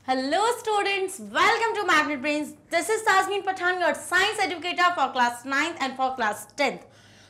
Hello students, welcome to Magnet Brains. This is Tasmin Pathan, your science educator for class 9th and for class 10th.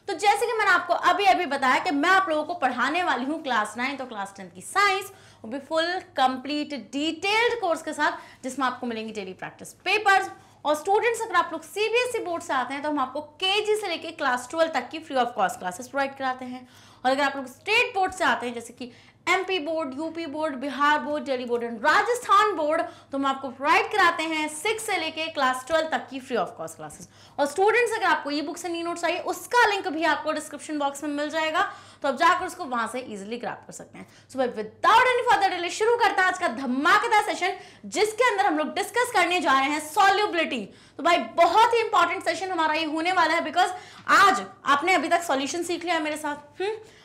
तो जैसे कि मैंने आपको अभी बताया कि मैं आप लोगों को पढ़ाने वाली हूँ क्लास 9 और क्लास 10 की साइंस, वो भी फुल कंप्लीट डिटेल्ड कोर्स के साथ, जिसमें आपको मिलेंगी डेली प्रैक्टिस पेपर्स। और स्टूडेंट्स अगर आप लोग सीबीएसई बोर्ड से आते हैं तो हम आपको केजी से लेके क्लास 12 तक की free of cost classes provide कराते हैं। और अगर आप लोग स्टेट बोर्ड से आते हैं जैसे कि MP board, UP board, Bihar board, Delhi board and Rajasthan board, तो हम आपको प्रोवाइड कराते हैं 6 से लेके क्लास 12 तक की फ्री ऑफ कॉस्ट क्लासेस। और स्टूडेंट्स अगर आपको e books and e notes चाहिए, उसका लिंक भी आपको डिस्क्रिप्शन बॉक्स में मिल जाएगा, तो आप जाकर उसको वहां से इजीली ग्रैब कर सकते हैं। सो भाई विदाउट एनी फर्दर डिले शुरू करता है आज का धमाकेदार सेशन, जिसके अंदर हम लोग डिस्कस करने जा रहे हैं सॉल्युबिलिटी। तो भाई बहुत ही इंपॉर्टेंट सेशन हमारा ये होने वाला है, बिकॉज आज आपने अभी तक सॉल्यूशन सीख लिया है मेरे साथ,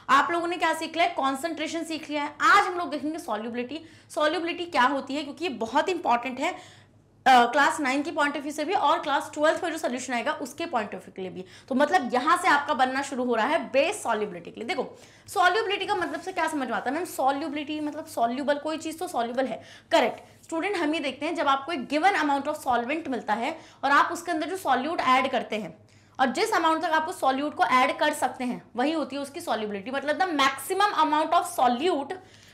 आप लोगों ने क्या सीख लिया है, कॉन्सेंट्रेशन सीख लिया है। आज हम लोग देखेंगे सॉल्युबिलिटी। सॉल्युबिलिटी क्या होती है, क्योंकि ये बहुत इंपॉर्टेंट है क्लास 9 की पॉइंट ऑफ व्यू से भी और क्लास 12 में जो सोल्यूशन आएगा उसके पॉइंट ऑफ व्यू के लिए भी। तो मतलब यहां से आपका बनना शुरू हो रहा है बेस सॉल्युबिलिटी के लिए। देखो सॉल्युबिलिटी का मतलब से क्या समझ में आता है मैम? सॉल्युबिलिटी मतलब सॉल्युबल, कोई चीज तो सॉल्युबल है, करेक्ट। स्टूडेंट हम ही देखते हैं जब आपको एक गिवन अमाउंट ऑफ सॉल्वेंट मिलता है और आप उसके अंदर जो सॉल्यूट ऐड करते हैं और जिस अमाउंट तक आप उस सॉल्यूट को ऐड कर सकते हैं वही होती है उसकी सॉल्युबिलिटी। मतलब the maximum amount of solute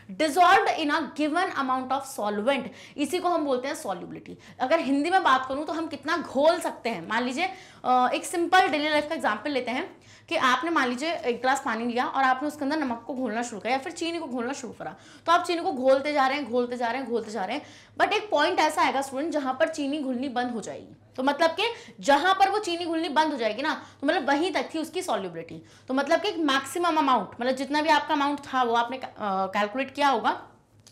dissolved in a given amount of solvent, इसी को हम बोलते हैं सॉल्युबिलिटी। अगर हिंदी में बात करूं तो हम कितना घोल सकते हैं। मान लीजिए एक सिंपल डेली लाइफ का एग्जांपल लेते हैं कि आपने मान लीजिए एक ग्लास पानी लिया और आपने उसके अंदर नमक को घोलना शुरू किया या फिर चीनी को घोलना शुरू करा, तो आप चीनी को घोलते जा रहे हैं, घोलते जा रहे हैं, घोलते जा रहे हैं, बट एक पॉइंट ऐसा आएगा स्टूडेंट जहां पर चीनी घुलनी बंद हो जाएगी। तो मतलब कि जहां पर वो चीनी घुलनी बंद हो जाएगी ना, तो मतलब वहीं तक थी उसकी सॉल्युबिलिटी। तो मतलब कि एक मैक्सिमम अमाउंट, मतलब जितना भी आपका अमाउंट था वो आपने कैलकुलेट किया होगा,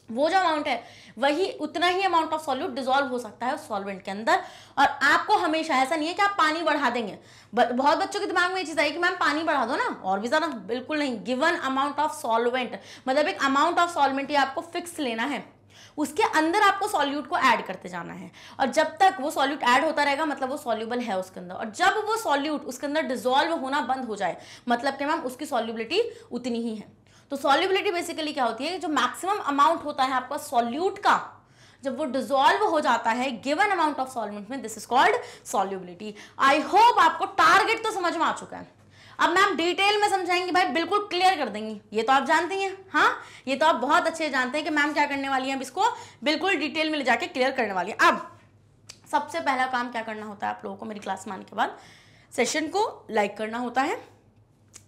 वो जो अमाउंट है वही उतना ही अमाउंट ऑफ सॉल्यूट डिसॉल्व हो सकता है उस सॉल्वेंट के अंदर। और आपको हमेशा ऐसा नहीं है कि आप पानी बढ़ा देंगे। बहुत बच्चों के दिमाग में ये चीज आई कि मैम पानी बढ़ा दो ना और भी ज्यादा, बिल्कुल नहीं। गिवन अमाउंट ऑफ सॉल्वेंट मतलब एक अमाउंट ऑफ सॉल्वेंट आपको फिक्स लेना है, उसके अंदर आपको सॉल्यूट को ऐड करते जाना है और जब तक वो सॉल्यूट ऐड होता रहेगा मतलब वो सॉल्यूबल है उसके अंदर। और जब वो सॉल्यूट उसके अंदर डिसॉल्व होना बंद हो जाए मतलब कि मैम उसकी सॉल्युबिलिटी उतनी ही है। तो सॉल्युबिलिटी बेसिकली क्या होती है, जो मैक्सिमम अमाउंट होता है आपका सॉल्यूट का, जब वो डिसॉल्व हो जाता है गिवन अमाउंट ऑफ सॉल्वेंट में, this is called solubility. I hope आपको टारगेट तो समझ में आ चुका है। अब मैम डिटेल में समझाएंगे भाई, बिल्कुल क्लियर कर देंगी, ये तो आप जानती हैं। हाँ, ये तो आप बहुत अच्छे जानते हैं कि मैम क्या करने वाली है, अब इसको बिल्कुल डिटेल में ले जाके क्लियर करने वाली है। अब सबसे पहला काम क्या करना होता है आप लोगों को मेरी क्लास में आने के बाद? सेशन को लाइक करना होता है,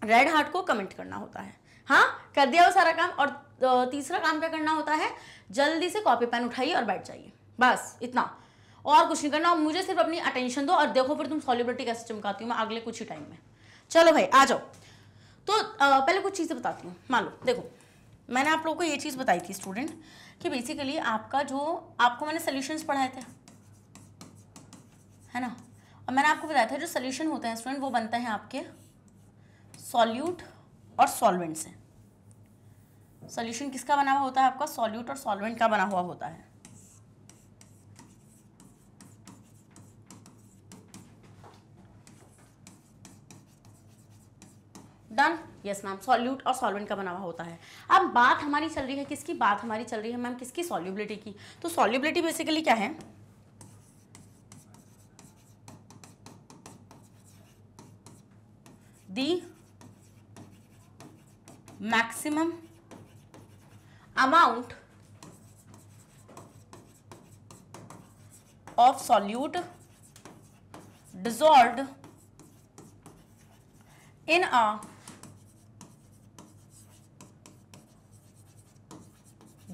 रेड हार्ट को कमेंट करना होता है। हाँ, कर दिया वो सारा काम। और तीसरा काम क्या करना होता है, जल्दी से कॉपी पेन उठाइए और बैठ जाइए, बस इतना, और कुछ नहीं करना। और मुझे सिर्फ अपनी अटेंशन दो और देखो फिर तुम सॉल्युबिलिटी कैसे चमकाती हूँ मैं अगले कुछ ही टाइम में। चलो भाई आ जाओ। तो पहले कुछ चीज़ें बताती हूँ। मान लो देखो, मैंने आप लोगों को ये चीज़ बताई थी स्टूडेंट कि बेसिकली आपका जो आपको मैंने सोल्यूशंस पढ़ाए थे, है ना, और मैंने आपको बताया था जो सोल्यूशन होते हैं स्टूडेंट वो बनते हैं आपके सॉल्यूट और सॉल्वेंट से। सॉल्यूशन किसका बना हुआ होता है आपका? सॉल्यूट और सॉल्वेंट का बना हुआ होता है। डन? यस मैम, सॉल्यूट और सॉल्वेंट का बना हुआ होता है। अब बात हमारी चल रही है किसकी? बात हमारी चल रही है मैम किसकी? सॉल्युबिलिटी की। तो सॉल्युबिलिटी बेसिकली क्या है? दी maximum amount of solute dissolved in a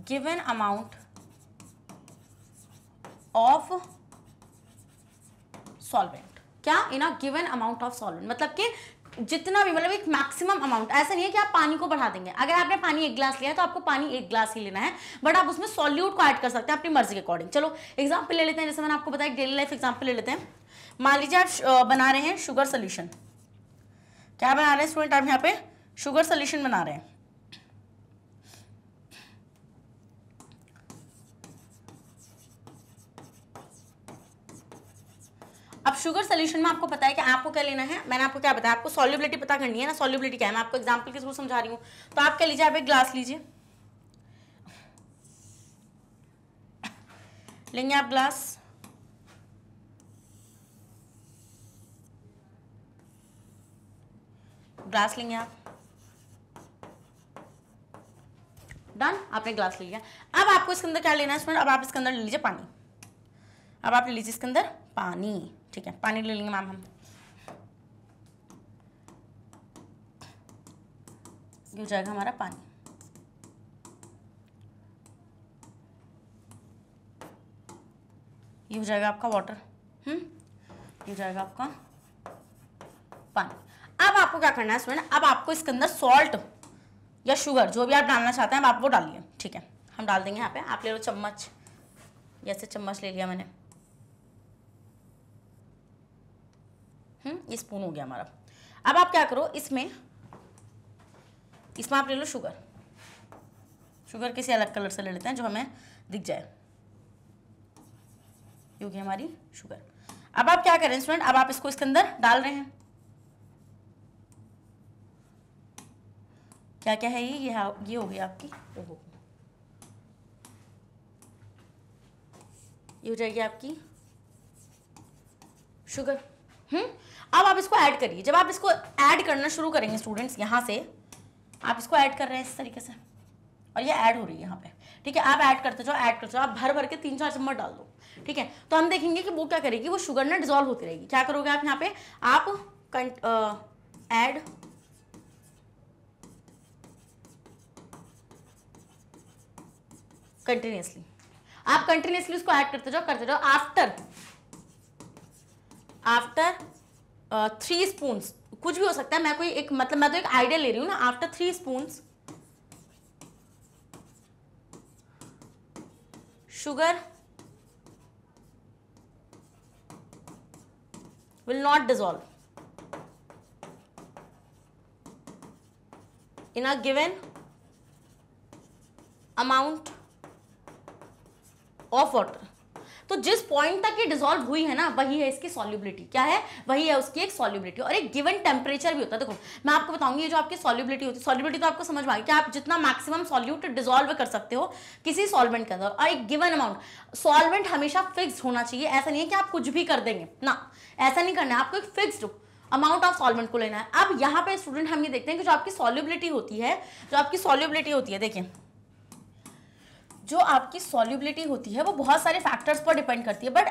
given amount of solvent। क्या? in a given amount of solvent मतलब कि जितना भी, मतलब एक मैक्सिमम अमाउंट। ऐसा नहीं है कि आप पानी को बढ़ा देंगे। अगर आपने पानी 1 ग्लास लिया है तो आपको पानी 1 ग्लास ही लेना है, बट आप उसमें सॉल्यूट को ऐड कर सकते हैं अपनी मर्जी के अकॉर्डिंग। चलो एग्जांपल ले लेते हैं, जैसे मैंने आपको बताया डेली लाइफ एग्जांपल ले लेते हैं। मान लीजिए आप बना रहे हैं शुगर सोल्यूशन। क्या बना रहे हैं स्टूडेंट? आप यहाँ पे शुगर सोल्यूशन बना रहे हैं। अब शुगर सोल्यूशन में आपको पता है कि आपको क्या लेना है। मैंने आपको क्या बताया, आपको सॉल्युबिलिटी पता करनी है ना। सॉल्युबिलिटी क्या है मैं आपको एग्जांपल के थ्रू समझा रही हूँ। तो आप क्या लीजिए, आप एक ग्लास लीजिए, लेंगे आप ग्लास, ग्लास लेंगे आप, डन, आपने ग्लास ले लिया। अब आपको इसके अंदर क्या लेना है स्टूडेंट, अब आप इसके अंदर ले लीजिए पानी, अब आप ले लीजिए इसके अंदर पानी, ठीक है, पानी ले लेंगे मैम हम, ये हो जाएगा हमारा पानी, ये हो जाएगा आपका वाटर, ये हो जाएगा आपका पानी। अब आपको क्या करना है स्टूडेंट, अब आपको इसके अंदर सॉल्ट या शुगर जो भी आप डालना चाहते हैं आप वो डालिए, ठीक है, हम डाल देंगे यहाँ पे। आप ले लो चम्मच, जैसे चम्मच ले लिया मैंने, ये स्पून हो गया हमारा। अब आप क्या करो, इसमें आप ले लो शुगर, शुगर किसी अलग कलर से ले लेते हैं जो हमें दिख जाए, ये हो गई हमारी शुगर। अब आप क्या करें स्टूडेंट, अब आप इसको इसके अंदर डाल रहे हैं, क्या क्या है ये हो गई आपकी, ओहो, ये हो जाएगी आपकी शुगर। अब आप इसको ऐड करिए, जब आप इसको ऐड करना शुरू करेंगे स्टूडेंट्स, यहाँ से आप इसको ऐड कर रहे हैं इस तरीके से, और ये ऐड हो रही है यहाँ पे, ठीक है, आप ऐड करते जाओ, आप भर भर के 3-4 चम्मच डाल दो, ठीक है। तो हम देखेंगे कि वो क्या करेगी, वो शुगर ना डिजोल्व होती रहेगी। क्या करोगे आप यहाँ पे, आप ऐड कंटिन्यूसली, आप कंटिन्यूसली उसको ऐड करते जाओ। आफ्टर 3 स्पून्स, कुछ भी हो सकता है, मैं तो एक आइडिया ले रही हूँ ना, after 3 spoons sugar will not dissolve in a given amount of water। तो जिस पॉइंट तक ये डिसॉल्व हुई है ना, वही है इसकी सॉल्युबिलिटी। क्या है, वही है उसकी एक सॉल्युबिलिटी, और एक गिवन टेम्परेचर भी होता है। देखो मैं आपको बताऊंगी, ये जो आपकी सॉल्युबिलिटी होती है, सॉल्युबिलिटी तो आपको समझ में आ गई कि आप जितना मैक्सिमम सॉल्यूट डिसॉल्व कर सकते हो किसी सॉल्वेंट के अंदर, और एक गिवन अमाउंट। सॉल्वेंट हमेशा फिक्स्ड होना चाहिए, ऐसा नहीं है कि आप कुछ भी कर देंगे ना, ऐसा नहीं करना है, आपको एक फिक्स्ड अमाउंट ऑफ सॉल्वेंट को लेना है। अब यहाँ पे स्टूडेंट हम ये देखते हैं कि जो आपकी सॉल्युबिलिटी होती है, देखिए जो आपकी सॉल्युबिलिटी होती है वो बहुत सारे फैक्टर्स पर डिपेंड करती है, बट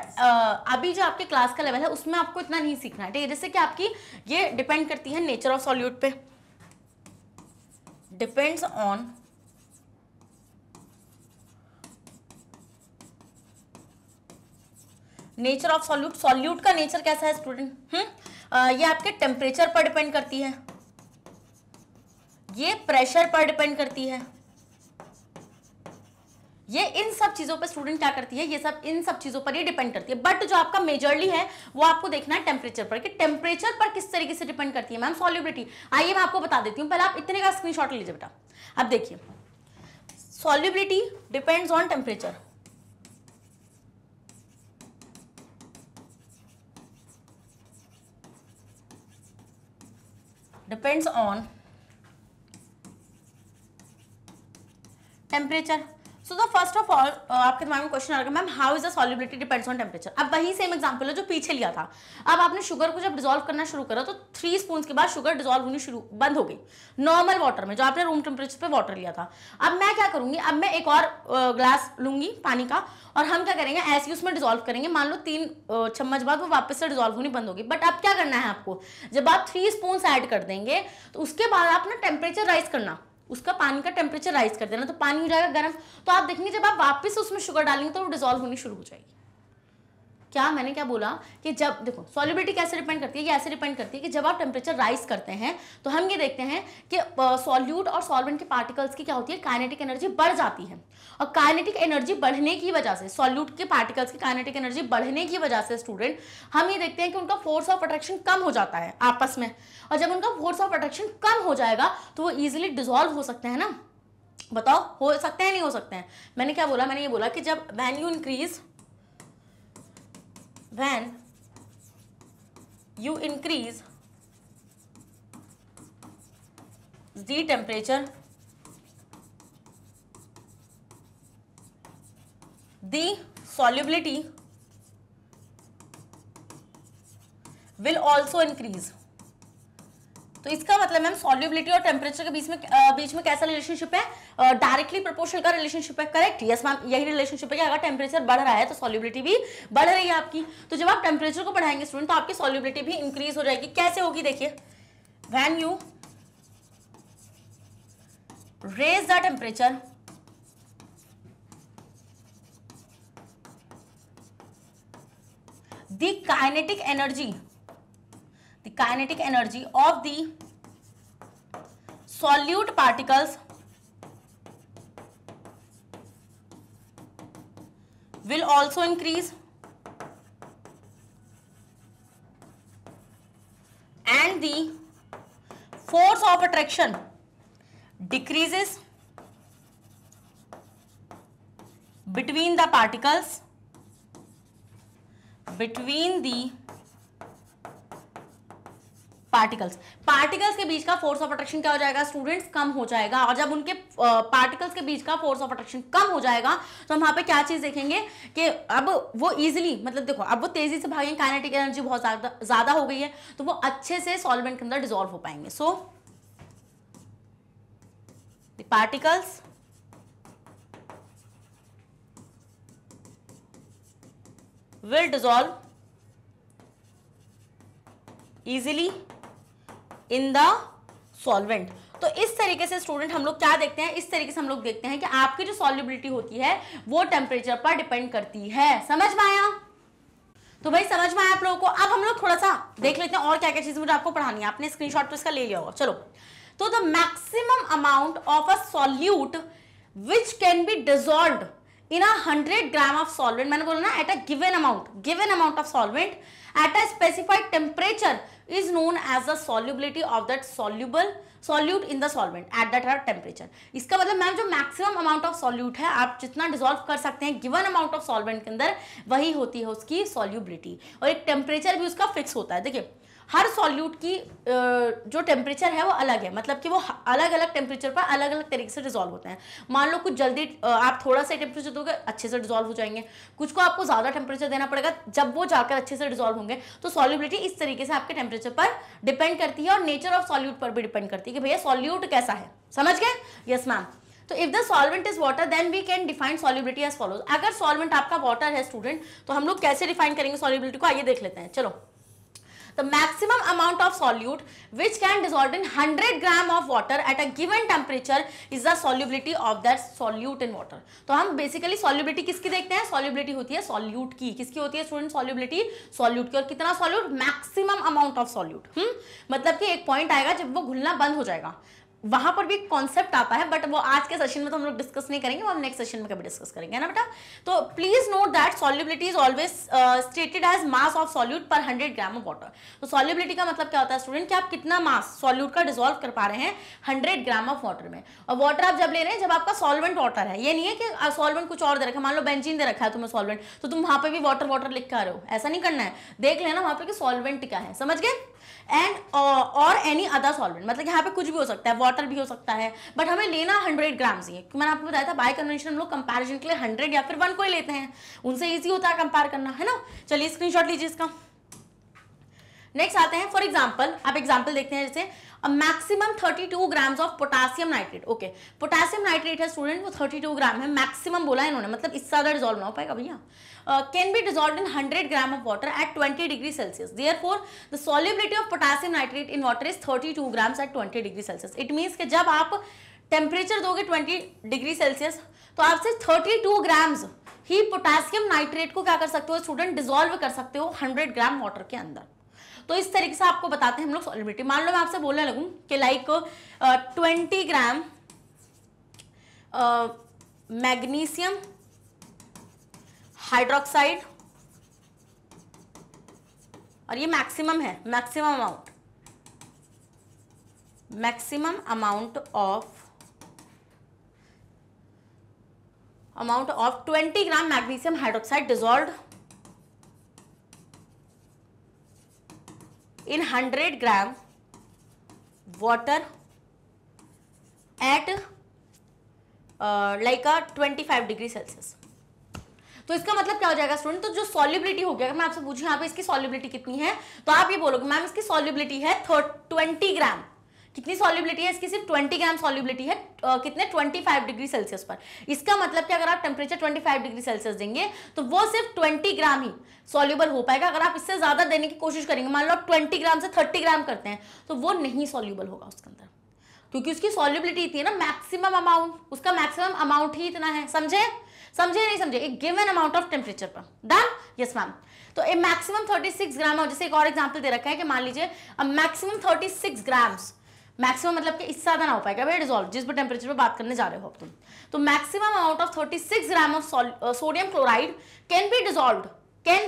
अभी जो आपके क्लास का लेवल है उसमें आपको इतना नहीं सीखना है, ठीक है। जैसे कि आपकी ये डिपेंड करती है नेचर ऑफ सॉल्यूट पे, depends on nature of solute. Solute का नेचर कैसा है स्टूडेंट, ये आपके टेम्परेचर पर डिपेंड करती है, ये प्रेशर पर डिपेंड करती है, ये इन सब चीजों पर स्टूडेंट क्या करती है, ये सब इन सब चीजों पर ही डिपेंड करती है। बट जो आपका मेजरली है वो आपको देखना है टेम्परेचर पर, कि टेम्परेचर पर किस तरीके से डिपेंड करती है मैम सॉल्युबिलिटी। आइए मैं आपको बता देती हूँ, पहले आप इतने का स्क्रीनशॉट लीजिए बेटा। अब देखिए solubility depends on temperature, depends on temperature. So the first of all आपके दिमाग में क्वेश्चन आ रहा है, ma'am how is the solubility depends on temperature. अब वही सेम एग्जांपल है जो पीछे लिया था। अब आपने शुगर को जब डिसॉल्व करना शुरू करा तो 3 स्पून के बाद शुगर डिसॉल्व होनी बंद हो गई नॉर्मल वाटर में, जो आपने रूम टेम्परेचर पे वाटर लिया था। अब मैं क्या करूंगी, अब मैं एक और ग्लास लूंगी पानी का, और हम क्या करेंगे ऐसे उसमें डिसॉल्व करेंगे। मान लो 3 चम्मच बाद वो वापस से डिसॉल्व होनी बंद होगी। बट अब क्या करना है आपको, जब आप 3 स्पून ऐड कर देंगे तो उसके बाद आप ना टेम्परेचर राइज करना, उसका पानी का टेम्परेचर राइज कर देना, तो पानी हो जाएगा गर्म। तो आप देखेंगे जब आप वापस उसमें शुगर डालेंगे तो वो डिसॉल्व होनी शुरू हो जाएगी। क्या मैंने क्या बोला कि जब देखो सॉल्युबिलिटी कैसे डिपेंड करती है, ये ऐसे डिपेंड करती है कि जब आप टेम्परेचर राइज करते हैं तो हम ये देखते हैं कि सॉल्यूट और सॉल्वेंट के पार्टिकल्स की क्या होती है, काइनेटिक एनर्जी बढ़ जाती है। और काइनेटिक एनर्जी बढ़ने की वजह से, सॉल्यूट के पार्टिकल्स की काइनेटिक एनर्जी बढ़ने की वजह से स्टूडेंट हम ये देखते हैं कि उनका फोर्स ऑफ अट्रैक्शन कम हो जाता है आपस में। और जब उनका फोर्स ऑफ अट्रैक्शन कम हो जाएगा तो वो इजिली डिसॉल्व हो सकते हैं ना। बताओ हो सकते हैं नहीं हो सकते हैं। मैंने क्या बोला, मैंने ये बोला कि जब when you increase the temperature, the solubility will also increase। तो इसका मतलब मैम सॉल्युबिलिटी और टेम्परेचर के बीच में कैसा रिलेशनशिप है, डायरेक्टली प्रोपोर्शनल का रिलेशनशिप है, करेक्ट? यस मैम, यही रिलेशनशिप है कि अगर टेम्परेचर बढ़ रहा है तो सॉल्युबिलिटी भी बढ़ रही है आपकी। तो जब आप टेम्परेचर को बढ़ाएंगे स्टूडेंट तो आपकी सॉल्युबिलिटी भी इंक्रीज हो जाएगी। कैसे होगी देखिए, when you raise the temperature the kinetic energy of the solute particles will also increase and the force of attraction decreases between the particles particles के बीच का फोर्स ऑफ अट्रैक्शन क्या हो जाएगा स्टूडेंट्स, कम हो जाएगा। और जब उनके पार्टिकल्स के बीच का फोर्स ऑफ अट्रैक्शन कम हो जाएगा तो हम वहां पे क्या चीज देखेंगे कि अब वो इजीली, मतलब देखो अब वो तेजी से भागेंगे, काइनेटिक एनर्जी बहुत ज्यादा हो गई है तो वो अच्छे से सॉल्वेंट के अंदर डिसॉल्व हो पाएंगे। So the particles will dissolve easily in the solvent। तो इस तरीके से स्टूडेंट हम लोग क्या देखते हैं, इस तरीके से हम लोग देखते हैं कि आपकी जो सॉल्युबिलिटी होती है वो टेम्परेचर पर डिपेंड करती है। समझ में आया? तो भाई समझ में आया आप लोगों को? अब हम लोग थोड़ा सा देख लेते हैं और क्या क्या चीजें मुझे आपको पढ़ानी है। आपने स्क्रीनशॉट तो इसका ले लिया होगा। चलो, तो the maximum amount of a solute which can be dissolved in 100 gram of solvent, मैंने बोला ना at a given amount of solvent at a specified temperature is known as the solubility of that solute in the solvent at that temperature। इसका मतलब ma'am जो maximum amount of solute है, आप जितना dissolve कर सकते हैं गिवन अमाउंट ऑफ सॉल्वेंट के अंदर, वही होती है उसकी सॉल्युबिलिटी। और एक टेम्परेचर भी उसका फिक्स होता है। देखिए हर सॉल्यूट की जो टेम्परेचर है वो अलग है, मतलब कि वो अलग अलग टेम्परेचर पर अलग अलग तरीके से डिसॉल्व होते हैं। मान लो कुछ जल्दी आप थोड़ा सा टेम्परेचर दोगे अच्छे से डिसॉल्व हो जाएंगे, कुछ को आपको ज़्यादा टेम्परेचर देना पड़ेगा, जब वो जाकर अच्छे से डिसॉल्व होंगे। तो सॉल्युबिलिटी इस तरीके से आपके टेम्परेचर पर डिपेंड करती है और नेचर ऑफ सॉल्यूट पर भी डिपेंड करती है कि भैया सॉल्यूट कैसा है। समझ गए? Yes ma'am. तो if the solvent is water then we can define solubility as follows. अगर सॉल्वेंट आपका वाटर है स्टूडेंट तो हम लोग कैसे डिफाइन करेंगे सॉल्युबिलिटी को, आइए देख लेते हैं। चलो, the maximum amount of solute which can dissolve in 100 gram of water at a given temperature is the solubility of that solute in water। तो हम बेसिकली सॉल्युबिलिटी किसकी देखते हैं, सॉल्युबिलिटी होती है सॉल्यूट की। किसकी होती है स्टूडेंट? सॉल्युबिलिटी सॉल्यूट की। और कितना solute? Maximum amount of solute. मतलब कि एक पॉइंट आएगा जब वो घुलना बंद हो जाएगा, वहां पर भी एक कॉन्सेप्ट आता है, बट वो आज के सेशन में तो हम लोग डिस्कस नहीं करेंगे, वो हम नेक्स्ट सेशन में कभी डिस्कस करेंगे ना बेटा। तो please note that solubility is always stated as mass of solute per 100 gram of water. तो सॉल्युबिलिटी का मतलब क्या होता है स्टूडेंट कि आप कितना मास सॉल्यूट का डिसॉल्व कर पा रहे हैं 100 ग्राम ऑफ वाटर में। और वाटर आप जब ले रहे हैं जब आपका सॉल्वेंट वाटर है, ये नहीं है कि सॉल्वेंट कुछ और दे रखा है, मान लो बेंजीन दे रखा है तुम्हें सॉल्वेंट, तो तुम वहां पर भी वाटर वाटर लिख के आ रहे हो, ऐसा नहीं करना है। देख लेना वहां पर कि सॉल्वेंट क्या है। समझ गए? एंड और एनी अदर सॉल्वेंट, मतलब यहाँ पे कुछ भी हो सकता है, वाटर भी हो सकता है, बट हमें लेना 100 ग्राम्स ही है। मैंने आपको बताया था बाय कन्वेंशन हम लोग कंपैरिजन के लिए 100 या फिर 1 को ही लेते हैं, उनसे इजी होता है कंपेयर करना, है ना। चलिए स्क्रीनशॉट लीजिए इसका। नेक्स्ट आते हैं, फॉर एग्जाम्पल आप एग्जाम्पल देखते हैं, जैसे maximum 32 grams of potassium nitrate. Okay, potassium nitrate है स्टूडेंट, वो 32 ग्राम है, मैक्सिमम बोला है इन्होंने, मतलब इससे ज्यादा डिसॉल्व ना हो पाएगा भैया। Can be dissolved in 100 gram of water at 20 degree Celsius. Therefore the solubility of potassium nitrate in water is 32 grams at 20 degree Celsius. It means कि जब आप टेम्परेचर दोगे 20 डिग्री सेल्सियस तो आपसे 32 ग्राम्स ही पोटासियम नाइट्रेट को क्या कर सकते हो स्टूडेंट, डिसॉल्व कर सकते हो 100 ग्राम वाटर के अंदर। तो इस तरीके से आपको बताते हैं हम लोग सॉल्युबिलिटी। मान लो मैं आपसे बोलने लगूं कि लाइक 20 ग्राम मैग्नीशियम हाइड्रोक्साइड, और ये मैक्सिमम है, maximum amount of 20 gram magnesium hydroxide dissolved in 100 gram water at like a 25 degree Celsius. तो इसका मतलब क्या हो जाएगा स्टूडेंट, तो जो सॉल्युबिलिटी हो गया, अगर मैं आपसे पूछूं यहाँ पे इसकी सॉल्युबिलिटी कितनी है, तो आप ये बोलोगे मैम इसकी सॉल्युबिलिटी है 20 ग्राम। कितनी सॉल्युबिलिटी है इसकी, सिर्फ 20 ग्राम सॉल्युबिलिटी है कितने 25 डिग्री सेल्सियस पर। इसका मतलब कि अगर आप टेम्परेचर 25 डिग्री सेल्सियस देंगे तो वो सिर्फ 20 ग्राम ही सॉल्युबल हो पाएगा। अगर आप इससे ज्यादा देने की कोशिश करेंगे, मान लो आप 20 ग्राम से 30 ग्राम करते हैं, तो वो नहीं सॉल्युबल होगा उसके अंदर, क्योंकि उसकी सॉल्युबिलिटी इतनी है ना, मैक्सिमम अमाउंट, उसका मैक्सिमम अमाउंट ही इतना है। समझे समझे नहीं समझे, एक गिवन अमाउंट ऑफ टेम्परेचर पर। Done, yes ma'am. तो ए मैक्सिमम 36 ग्राम, जैसे एक और एग्जांपल दे रखा है कि मान लीजिए मैक्सिमम 36 ग्राम्स, मैक्सिमम मतलब कि इससे ज्यादा ना हो पाएगा भाई डिसॉल्व, जिस पर टेम्परेचर पे बात करने जा रहे हो आप तुम। तो maximum amount of 36 gram of sodium chloride can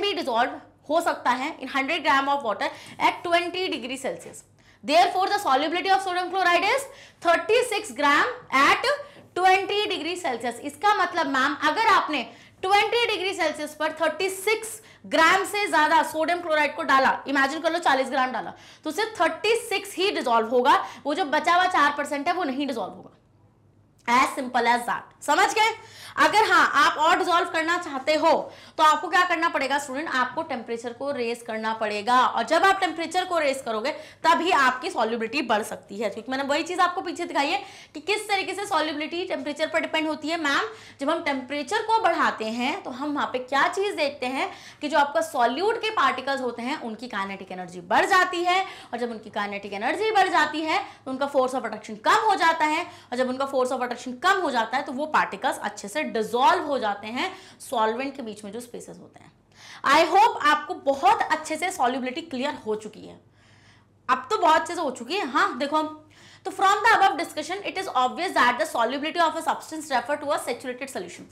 be dissolve हो सकता है इन 100 gram of water at 20 degree Celsius. Therefore, the solubility of sodium chloride is 36 gram at 20 degree Celsius. इसका मतलब मैम अगर आपने 20 डिग्री सेल्सियस पर 36 ग्राम से ज्यादा सोडियम क्लोराइड को डाला, इमेजिन कर लो 40 ग्राम डाला, तो सिर्फ 36 ही डिसॉल्व होगा, वो जो बचा हुआ 4% है वो नहीं डिसॉल्व होगा। एज सिंपल एज दैट, समझ गए। अगर हाँ आप और डिसॉल्व करना चाहते हो तो आपको क्या करना पड़ेगा स्टूडेंट, आपको टेम्परेचर को रेज करना पड़ेगा, और जब आप टेम्परेचर को रेज करोगे तभी आपकी सॉल्युबिलिटी बढ़ सकती है। क्योंकि मैंने वही चीज आपको पीछे दिखाई है कि किस तरीके से सॉल्युबिलिटी टेम्परेचर पर डिपेंड होती है। मैम जब हम टेम्परेचर को बढ़ाते हैं तो हम वहां पे क्या चीज देखते हैं कि जो आपका सॉल्यूट के पार्टिकल्स होते हैं उनकी काइनेटिक एनर्जी बढ़ जाती है, और जब उनकी काइनेटिक एनर्जी बढ़ जाती है तो उनका फोर्स ऑफ अट्रैक्शन कम हो जाता है, और जब उनका फोर्स ऑफ अट्रैक्शन कम हो जाता है तो वो पार्टिकल्स अच्छे से डिसॉल्व हो जाते हैं सॉल्वेंट के बीच में जो स्पेसेस होते हैं। आई होप आपको बहुत अच्छे से सॉल्युबिलिटी क्लियर हो चुकी है, अब तो बहुत अच्छे से हो चुकी है। हाँ देखो, तो from the above discussion it is obvious that the solubility of a substance refer to a saturated solution.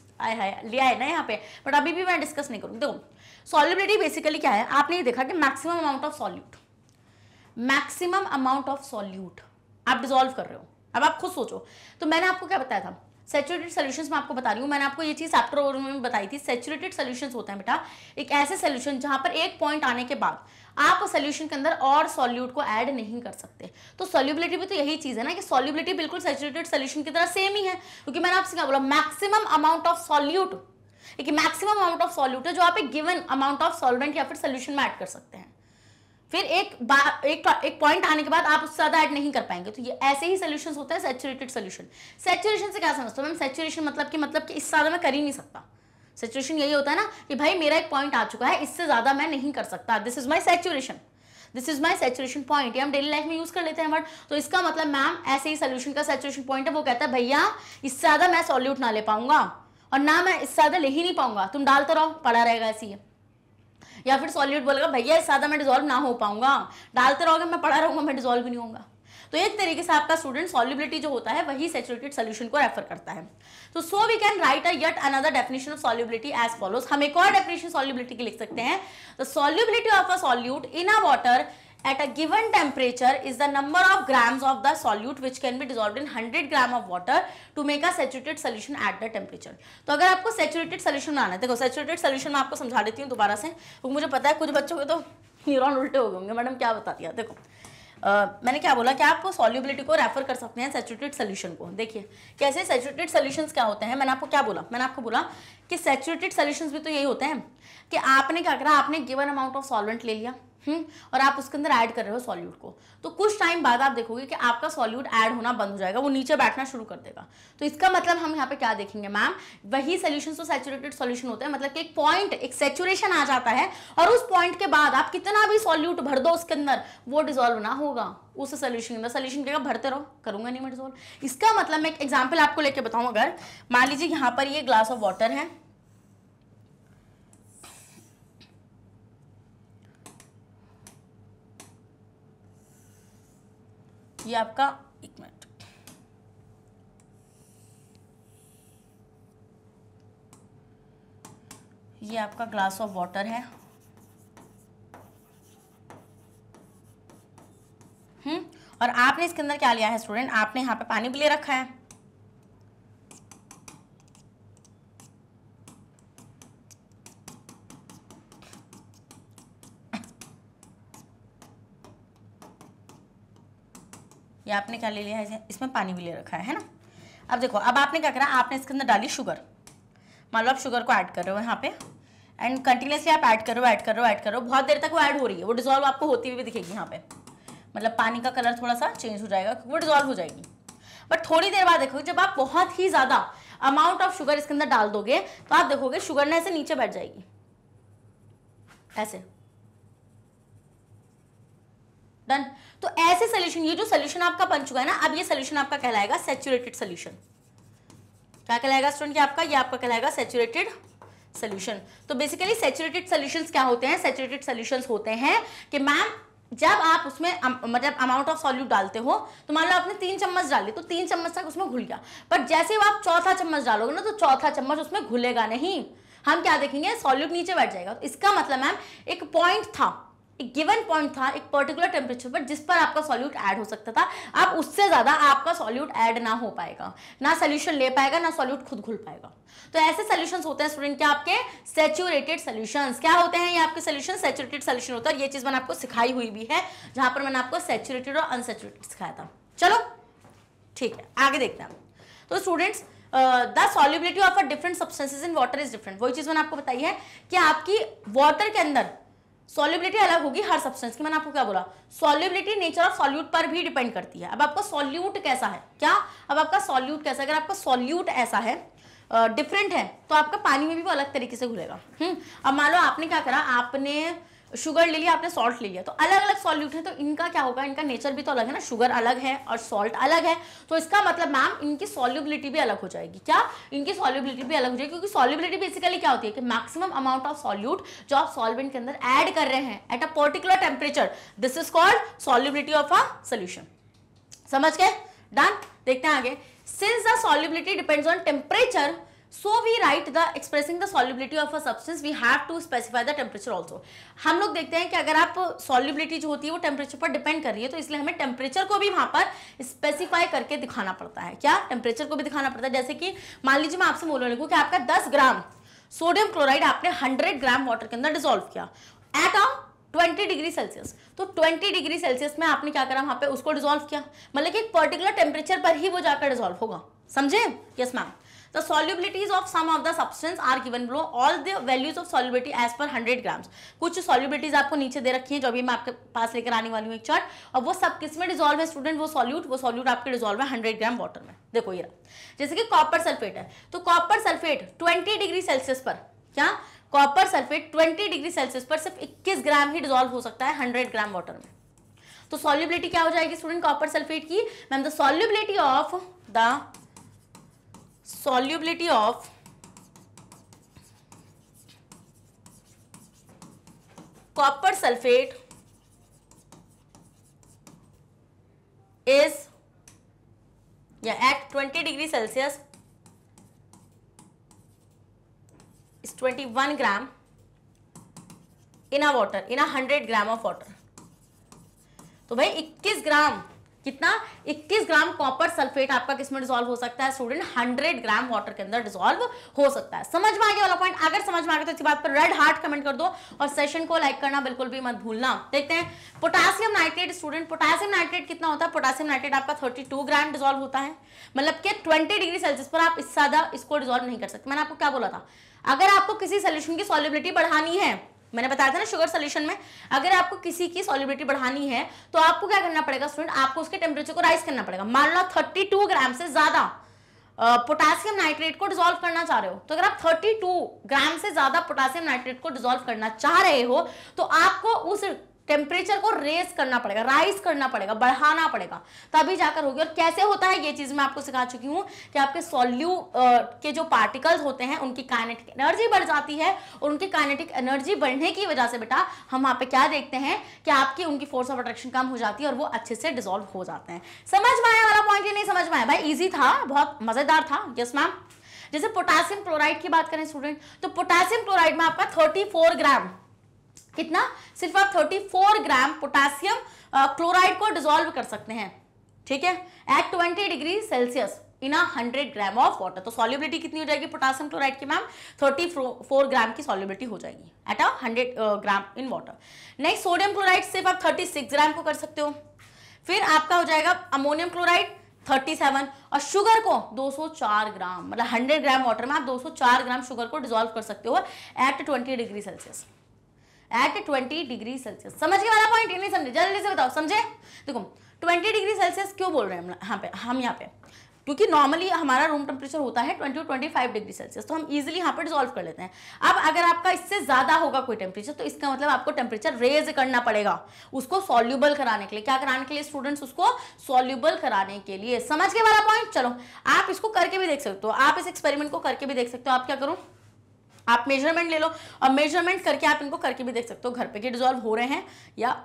लिया है ना यहाँ पे, बट अभी भी मैं डिस्कस नहीं करूंगी। देखो सॉल्युबिलिटी बेसिकली क्या है, आपने ये देखा कि मैक्सिमम अमाउंट ऑफ सॉल्यूट आप डिसॉल्व कर रहे हो। अब आप खुद सोचो, तो मैंने आपको क्या बताया था, सैचुरेटेड सॉल्यूशंस में आपको बता रही हूँ, मैंने आपको ये चीज चैप्टर ओवर में बताई थी। सैचुरेटेड सॉल्यूशंस होते हैं बेटा एक ऐसे सॉल्यूशन जहां पर एक पॉइंट आने के बाद आप सॉल्यूशन के अंदर और सॉल्यूट को ऐड नहीं कर सकते। तो सॉल्युबिलिटी भी तो यही चीज है ना कि सॉल्युबिलिटी बिल्कुल सैचुरेटेड सॉल्यूशन की तरह सेम ही है, क्योंकि मैंने आपसे क्या बोला, मैक्सिमम अमाउंट ऑफ सॉल्यूट, एक मैक्सिमम अमाउंट ऑफ सॉल्यूट है जो आप एक गिवन अमाउंट ऑफ सॉल्वेंट या फिर सॉल्यूशन में ऐड कर सकते हैं। फिर एक पॉइंट आने के बाद आप उससे ज्यादा ऐड नहीं कर पाएंगे। तो ये ऐसे ही सॉल्यूशंस होता है सैचुरेटेड सॉल्यूशन। सैचुरेशन से क्या समझते हो मैम, सैचुरेशन मतलब कि इससे ज्यादा मैं कर ही नहीं सकता। सैचुरेशन यही होता है ना कि भाई मेरा एक पॉइंट आ चुका है, इससे ज्यादा मैं नहीं कर सकता, this is my saturation point. ये हम डेली लाइफ में यूज कर लेते हैं वर्ड। तो इसका मतलब मैम ऐसे ही सॉल्यूशन का सैचुरेशन पॉइंट है, वो कहता है भैया इससे ज्यादा मैं सॉल्यूट ना ले पाऊंगा और ना मैं इससे ज्यादा ले ही नहीं पाऊंगा, तुम डालते रहो पड़ा रहेगा ऐसे ही। या फिर सॉल्यूट बोलेगा भैया इससे ज्यादा मैं डिसॉल्व ना हो पाऊंगा, डालते रहोगे मैं पड़ा रहूंगा, मैं डिसॉल्व भी नहीं होगा। तो एक तरीके से आपका स्टूडेंट सॉल्युबिलिटी जो होता है वही सैचुरेटेड सॉल्यूशन को रेफर करता है। तो so we can write a yet another definition of solubility as follows. हम एक और डेफिनेशन सॉल्युबिलिटी की लिख सकते हैं। The solubility of a solute in a water at a given temperature is the number of grams of the solute which can be dissolved in 100 gram of water to make a saturated solution at the temperature। तो अगर आपको saturated solution बनाना है, देखो saturated solution में आपको समझा देती हूँ दोबारा से, तो मुझे पता है कुछ बच्चों के तो न्यूरॉन उल्टे हो गए होंगे, मैडम क्या बता दिया। देखो मैंने क्या बोला कि आप सॉल्युबिलिटी को रेफर कर सकते हैं सैचुरेटेड सॉल्यूशन को। देखिए कैसे सैचुरेटेड सॉल्यूशंस क्या होते हैं, मैंने आपको क्या बोला, मैंने आपको बोला कि सैचुरेटेड सॉल्यूशंस भी तो यही होते हैं कि आपने क्या करा, आपने गिवन अमाउंट ऑफ सॉल्वेंट ले लिया और आप उसके अंदर ऐड कर रहे हो सॉल्यूट को, तो कुछ टाइम बाद आप देखोगे कि आपका सॉल्यूट ऐड होना बंद हो जाएगा, वो नीचे बैठना शुरू कर देगा। तो इसका मतलब हम यहाँ पे क्या देखेंगे मैम, वही सॉल्यूशन तो सैचुरेटेड सॉल्यूशन होते हैं, मतलब कि एक पॉइंट, एक सैचुरेशन आ जाता है और उस पॉइंट के बाद आप कितना भी सॉल्यूट भर दो उसके अंदर वो डिसॉल्व ना होगा उस सॉल्यूशन के अंदर। सॉल्यूशन क्या भरते रहो, करूंगा नहीं मैं डिसॉल्व। इसका मतलब मैं एक एग्जाम्पल आपको लेके बताऊं, अगर मान लीजिए यहाँ पर ये ग्लास ऑफ वाटर है, ये आपका, एक मिनट, ये आपका ग्लास ऑफ वाटर है, और आपने इसके अंदर क्या लिया है स्टूडेंट, आपने यहाँ पे पानी भी ले रखा है। ये आपने क्या ले लिया है, इसमें पानी भी ले रखा है ना। अब देखो, अब आपने क्या करा, आपने इसके अंदर डाली शुगर, मान लो आप शुगर को ऐड कर रहे हो यहाँ पे एंड कंटिन्यूसली आप ऐड कर रहे हो, बहुत देर तक वो ऐड हो रही है, वो डिजोल्व आपको होती हुई भी दिखेगी यहाँ पे, मतलब पानी का कलर थोड़ा सा चेंज हो जाएगा, वो डिजोल्व हो जाएगी। बट थोड़ी देर बाद देखोगे जब आप बहुत ही ज्यादा अमाउंट ऑफ शुगर इसके अंदर डाल दोगे तो आप देखोगे शुगर ने ऐसे नीचे बैठ जाएगी, ऐसे। डन। तो ऐसे सोल्यूशन, ये जो सोल्यूशन आपका बन चुका है ना, अब ये सोल्यूशन आपका कहलाएगा सैचुरेटेड सोल्यूशन। क्या कहलाएगा स्टूडेंट? ये आपका कहलाएगा सैचुरेटेड सोल्यूशन। तो बेसिकली सैचुरेटेड सोल्यूशंस क्या होते हैं? सैचुरेटेड सोल्यूशंस होते हैं कि मैम जब आप उसमें मतलब अमाउंट ऑफ सॉल्यूट डालते हो तो मान लो आपने 3 चम्मच डाली तो 3 चम्मच तक उसमें घुल गया, बट जैसे ही आप चौथा चम्मच डालोगे ना तो चौथा चम्मच उसमें घुलेगा नहीं, हम क्या देखेंगे? सॉल्यूट नीचे बैठ जाएगा। तो इसका मतलब मैम एक पॉइंट था, एक गिवन पॉइंट था, एक पर्टिकुलर टेम्परेचर पर जिस पर आपका सॉल्यूट ऐड हो सकता था, अब उससे ज्यादा आपका सॉल्यूट ऐड ना हो पाएगा, ना सॉल्यूशन ले पाएगा, ना सॉल्यूट खुद घुल पाएगा। तो ऐसे सॉल्यूशंस होते हैं स्टूडेंट क्या आपके? Saturated solutions. क्या होते हैं ये आपके सॉल्यूशन? सैचुरेटेड सॉल्यूशन होता है। ये चीज मैंने आपको सिखाई हुई भी है, जहां पर मैंने आपको सैचुरेटेड और अनसैचुरेटेड सिखाया था। चलो ठीक है, आगे देखते हैं। तो students the solubility of a different substances in water is different. वही चीज मैंने आपको बताई है कि आपकी वाटर के अंदर सॉल्युबिलिटी अलग होगी हर सब्सटेंस की। मैंने आपको क्या बोला? सॉल्युबिलिटी नेचर ऑफ सॉल्यूट पर भी डिपेंड करती है। अब आपका सॉल्यूट कैसा है? क्या अब आपका सॉल्यूट कैसा है? अगर आपका सॉल्यूट ऐसा है, डिफरेंट है, तो आपका पानी में भी वो अलग तरीके से घुलेगा। अब मान लो आपने क्या करा, आपने शुगर ले लिया, आपने सॉल्ट ले लिया, तो अलग अलग सॉल्यूट है, तो इनका क्या होगा? इनका नेचर भी तो अलग है ना, शुगर अलग है और सॉल्ट अलग है, तो इसका मतलब मैम इनकी सॉल्युबिलिटी भी अलग हो जाएगी। क्या? इनकी सॉल्युबिलिटी भी अलग हो जाएगी, क्योंकि सॉल्युबिलिटी बेसिकली क्या होती है कि मैक्सिमम अमाउंट ऑफ सॉल्यूट जो आप सॉल्वेंट के अंदर ऐड कर रहे हैं eight a particular temperature, this is called solubility of a solution. समझ गए? डन। देखते हैं आगे। Since the solubility depends on temperature, so we write the expressing the solubility of a substance we have to specify the temperature also। हम लोग देखते हैं कि अगर आप solubility जो होती है वो टेम्परेचर पर डिपेंड कर रही है, तो इसलिए हमें टेम्परेचर को भी वहां पर स्पेसिफाई करके दिखाना पड़ता है। क्या? टेम्परेचर को भी दिखाना पड़ता है। जैसे कि मान लीजिए मैं आपसे बोलने लगूं कि आपका 10 ग्राम सोडियम क्लोराइड आपने 100 ग्राम वाटर के अंदर डिसॉल्व किया एट अ 20 डिग्री सेल्सियस, तो 20 डिग्री सेल्सियस में आपने क्या करा? वहां पे उसको डिसॉल्व किया, मतलब कि एक पर्टिकुलर टेम्परेचर पर ही वो जाकर डिसॉल्व होगा। समझे? Yes ma'am. The solubilities of some of the substance are given below, all the values of solubility as per 100 grams। कुछ solubilities आपको नीचे दे रखी हैं, जो अभी मैं आपके पास लेकर आने वाली हूँ एक चार्ट, और वो सब किस में डिसॉल्व है स्टूडेंट? वो सॉल्यूट आपके डिसॉल्व है 100 ग्राम वाटर में। देखो ये रहा, जैसे कि कॉपर सल्फेट है, तो कॉपर सल्फेट 20 डिग्री सेल्सियस पर, क्या? कॉपर सल्फेट 20 डिग्री सेल्सियस पर सिर्फ 21 ग्राम ही डिसॉल्व हो सकता है 100 ग्राम वाटर में। तो सॉल्युबिलिटी क्या हो जाएगी स्टूडेंट कॉपर सल्फेट की? Ma'am the solubility of copper sulfate is at 20 degree Celsius is 21 gram in a water, in a 100 gram of water। तो भाई 21 ग्राम, कितना? 21 ग्राम कॉपर सल्फेट आपका किसमें डिसॉल्व हो सकता है स्टूडेंट? 100 ग्राम वाटर के अंदर डिसॉल्व हो सकता है। समझ में आ गया वाला पॉइंट? अगर समझ में आ गया तो इसी बात पर रेड हार्ट कमेंट कर दो और सेशन को लाइक करना बिल्कुल भी मत भूलना। देखते हैं potassium nitrate student, potassium nitrate कितना होता है? पोटेशियम नाइट्रेट आपका 32 ग्राम डिसॉल्व होता है, मतलब कि 20 डिग्री सेल्सियस पर आप इससे ज्यादा इसको डिसॉल्व नहीं कर सकते। मैंने आपको क्या बोला था? अगर आपको किसी सोल्यूशन की सॉल्युबिलिटी बढ़ानी है, मैंने बताया था ना शुगर सोल्यूशन में, अगर आपको किसी की सॉल्युबिलिटी बढ़ानी है तो आपको क्या करना पड़ेगा स्टूडेंट? आपको उसके टेम्परेचर को राइज करना पड़ेगा। मान लो 32 ग्राम से ज्यादा पोटेशियम नाइट्रेट को डिसॉल्व करना चाह रहे हो, तो अगर आप 32 ग्राम से ज्यादा पोटेशियम नाइट्रेट को डिसॉल्व करना चाह रहे हो तो आपको उस टेम्परेचर को रेज करना पड़ेगा, राइज करना पड़ेगा, बढ़ाना पड़ेगा, तभी जाकर होगी। और कैसे होता है ये चीज मैं आपको सिखा चुकी हूं कि आपके के जो पार्टिकल्स होते हैं उनकी काइनेटिक एनर्जी बढ़ जाती है, और उनकी काइनेटिक एनर्जी बढ़ने की वजह से बेटा हम वहां पे क्या देखते हैं कि आपकी उनकी फोर्स ऑफ अट्रैक्शन कम हो जाती है और वो अच्छे से डिसॉल्व हो जाते हैं। समझ में आया वाला पॉइंट? ये नहीं समझ में आया भाई? इजी था, बहुत मजेदार था। Yes ma'am. जैसे पोटेशियम क्लोराइड की बात करें स्टूडेंट, तो पोटेशियम क्लोराइड में आपका 34 ग्राम, कितना? सिर्फ आप 34 ग्राम पोटेशियम क्लोराइड को डिसॉल्व कर सकते हैं, ठीक है, at 20 degree Celsius in 100 gram of water. तो सॉल्युबिलिटी कितनी हो जाएगी पोटेशियम क्लोराइड की मैम? 34 ग्राम की सॉल्युबिलिटी हो जाएगी at 100 gram in water. Next sodium chloride सिर्फ आप 36 ग्राम को कर सकते हो। फिर आपका हो जाएगा अमोनियम क्लोराइड 37 और शुगर को 204 ग्राम, मतलब 100 ग्राम वाटर में आप 204 ग्राम शुगर को डिसॉल्व कर सकते हो at 20 degree Celsius, at 20 degree Celsius. समझ गए वाला पॉइंट? नहीं समझे? जल्दी से बताओ, समझे? देखो 20 डिग्री सेल्सियस क्यों बोल रहे हैं हम यहाँ पे, क्योंकि नॉर्मली हमारा रूम टेम्परेचर होता है 20 to 25 डिग्री सेल्सियस, तो हम इजीली यहाँ पे डिसॉल्व कर लेते हैं। अब अगर आपका इससे ज्यादा होगा कोई टेम्परेचर, तो इसका मतलब आपको टेम्परेचर रेज करना पड़ेगा उसको सॉल्यूबल कराने के लिए। क्या कराने के लिए स्टूडेंट्स? उसको सॉल्यूबल कराने के लिए। समझ के वाला पॉइंट? चलो आप इसको करके भी देख सकते हो, आप इस एक्सपेरिमेंट को करके भी देख सकते हो। आप क्या करो, आप मेजरमेंट ले लो और मेजरमेंट करके आप इनको करके भी देख सकते हो घर पे कि डिसॉल्व हो रहे हैं या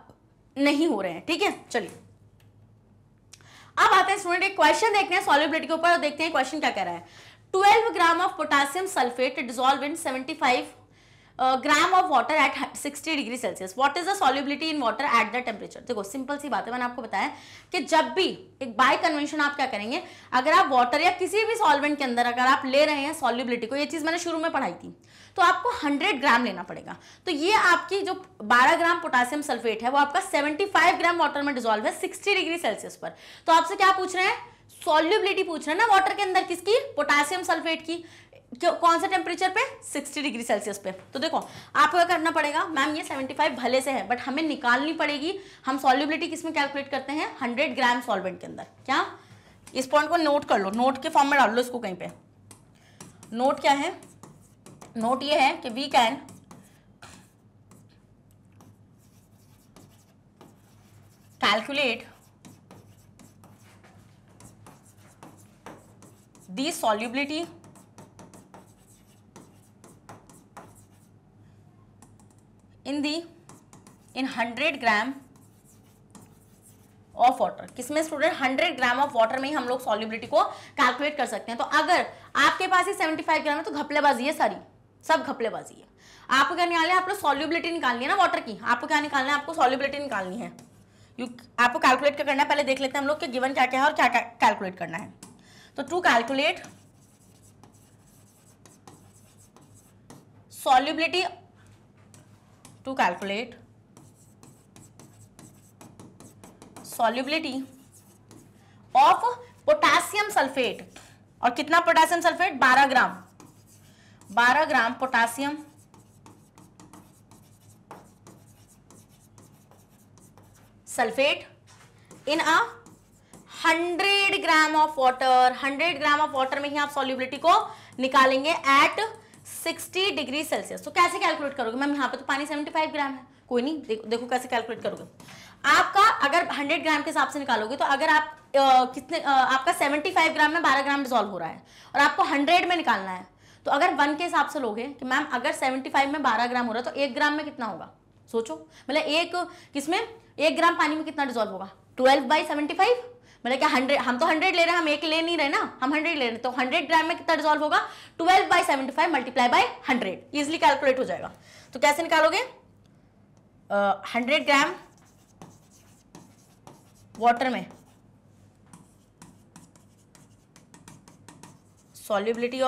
नहीं हो रहे हैं। ठीक है, चलिए अब आते हैं स्टूडेंट एक क्वेश्चन देखते हैं सॉल्युबिलिटी के ऊपर और देखते हैं क्वेश्चन क्या कह रहा है। 12 ग्राम of potassium sulphate dissolve in 75 gram of water eight 60 degree Celsius, what is the solubility in water at the temperature. देखो सिंपल सी बात है, मैंने आपको बताया कि जब भी एक बाय कन्वेंशन आप क्या करेंगे, अगर आप वाटर या किसी भी सॉल्वेंट के अंदर अगर आप ले रहे हैं सॉल्युबिलिटी को, ये चीज मैंने शुरू में पढ़ाई थी, तो आपको 100 ग्राम लेना पड़ेगा। तो ये आपकी जो 12 ग्राम पोटेशियम सल्फेट है वो आपका 75 ग्राम वाटर में डिसॉल्व है 60 डिग्री सेल्सियस पर। तो आपसे क्या पूछ रहे हैं? सॉल्युबिलिटी पूछ रहे हैं ना वाटर के अंदर, किसकी? पोटेशियम सल्फेट की। कौन से टेम्परेचर पे? 60 डिग्री सेल्सियस पे। तो देखो आपको क्या करना पड़ेगा, मैम ये 75 भले से है बट हमें निकालनी पड़ेगी। हम सॉल्युबिलिटी किस में कैलकुलेट करते हैं? 100 ग्राम सॉल्वेंट के अंदर। क्या? इस पॉइंट को नोट कर लो, नोट के फॉर्म में डाल लो इसको कहीं पे। नोट क्या है? नोट ये है कि we can calculate the solubility in 100 gram of water. किसमें स्टूडेंट? 100 ग्राम ऑफ वाटर में ही हम लोग सॉल्युबिलिटी को कैलकुलेट कर सकते हैं। तो अगर आपके पास ही 75 ग्राम है तो घपलेबाजी है, सारी सब घपलेबाजी है। आपको क्या निकालना है? आप लोग सॉल्युबिलिटी निकालनी है ना वाटर की। आपको क्या निकालना है? आपको सॉल्युबिलिटी निकालनी है। आपको कैलकुलेट क्या करना है, पहले देख लेते हैं हम लोग कि गिवन क्या क्या है और क्या कैलकुलेट करना है। तो to calculate solubility, to calculate solubility of potassium sulfate, और कितना potassium sulphate? 12 gram, 12 gram potassium sulphate in a 100 gram of water. 100 gram of water में ही आप सॉल्युबिलिटी को निकालेंगे एट 60 डिग्री सेल्सियस। तो कैसे कैलकुलेट करोगे? मैम यहाँ पे तो पानी 75 ग्राम है। कोई नहीं, देखो कैसे कैलकुलेट करोगे। आपका अगर 100 ग्राम के हिसाब से निकालोगे तो अगर आप आपका 75 ग्राम में 12 ग्राम डिसॉल्व हो रहा है और आपको 100 में निकालना है, तो अगर 1 के हिसाब से लोगे कि मैम अगर 75 में 12 ग्राम हो रहा है तो 1 ग्राम में कितना होगा? सोचो, मतलब एक किसमें 1 ग्राम पानी में कितना डिसॉल्व होगा? 12/75, मतलब क्या 100, हम तो 100 ले रहे हैं, हम एक ले नहीं रहे ना, हम 100 ले रहे हैं। तो 100 ग्राम में कितना डिसॉल्व होगा? 12/75 मल्टीप्लाई बाय 100, इजिली कैलकुलेट हो जाएगा। तो कैसे निकालोगे? 100 ग्राम वाटर में सॉल्युबिलिटी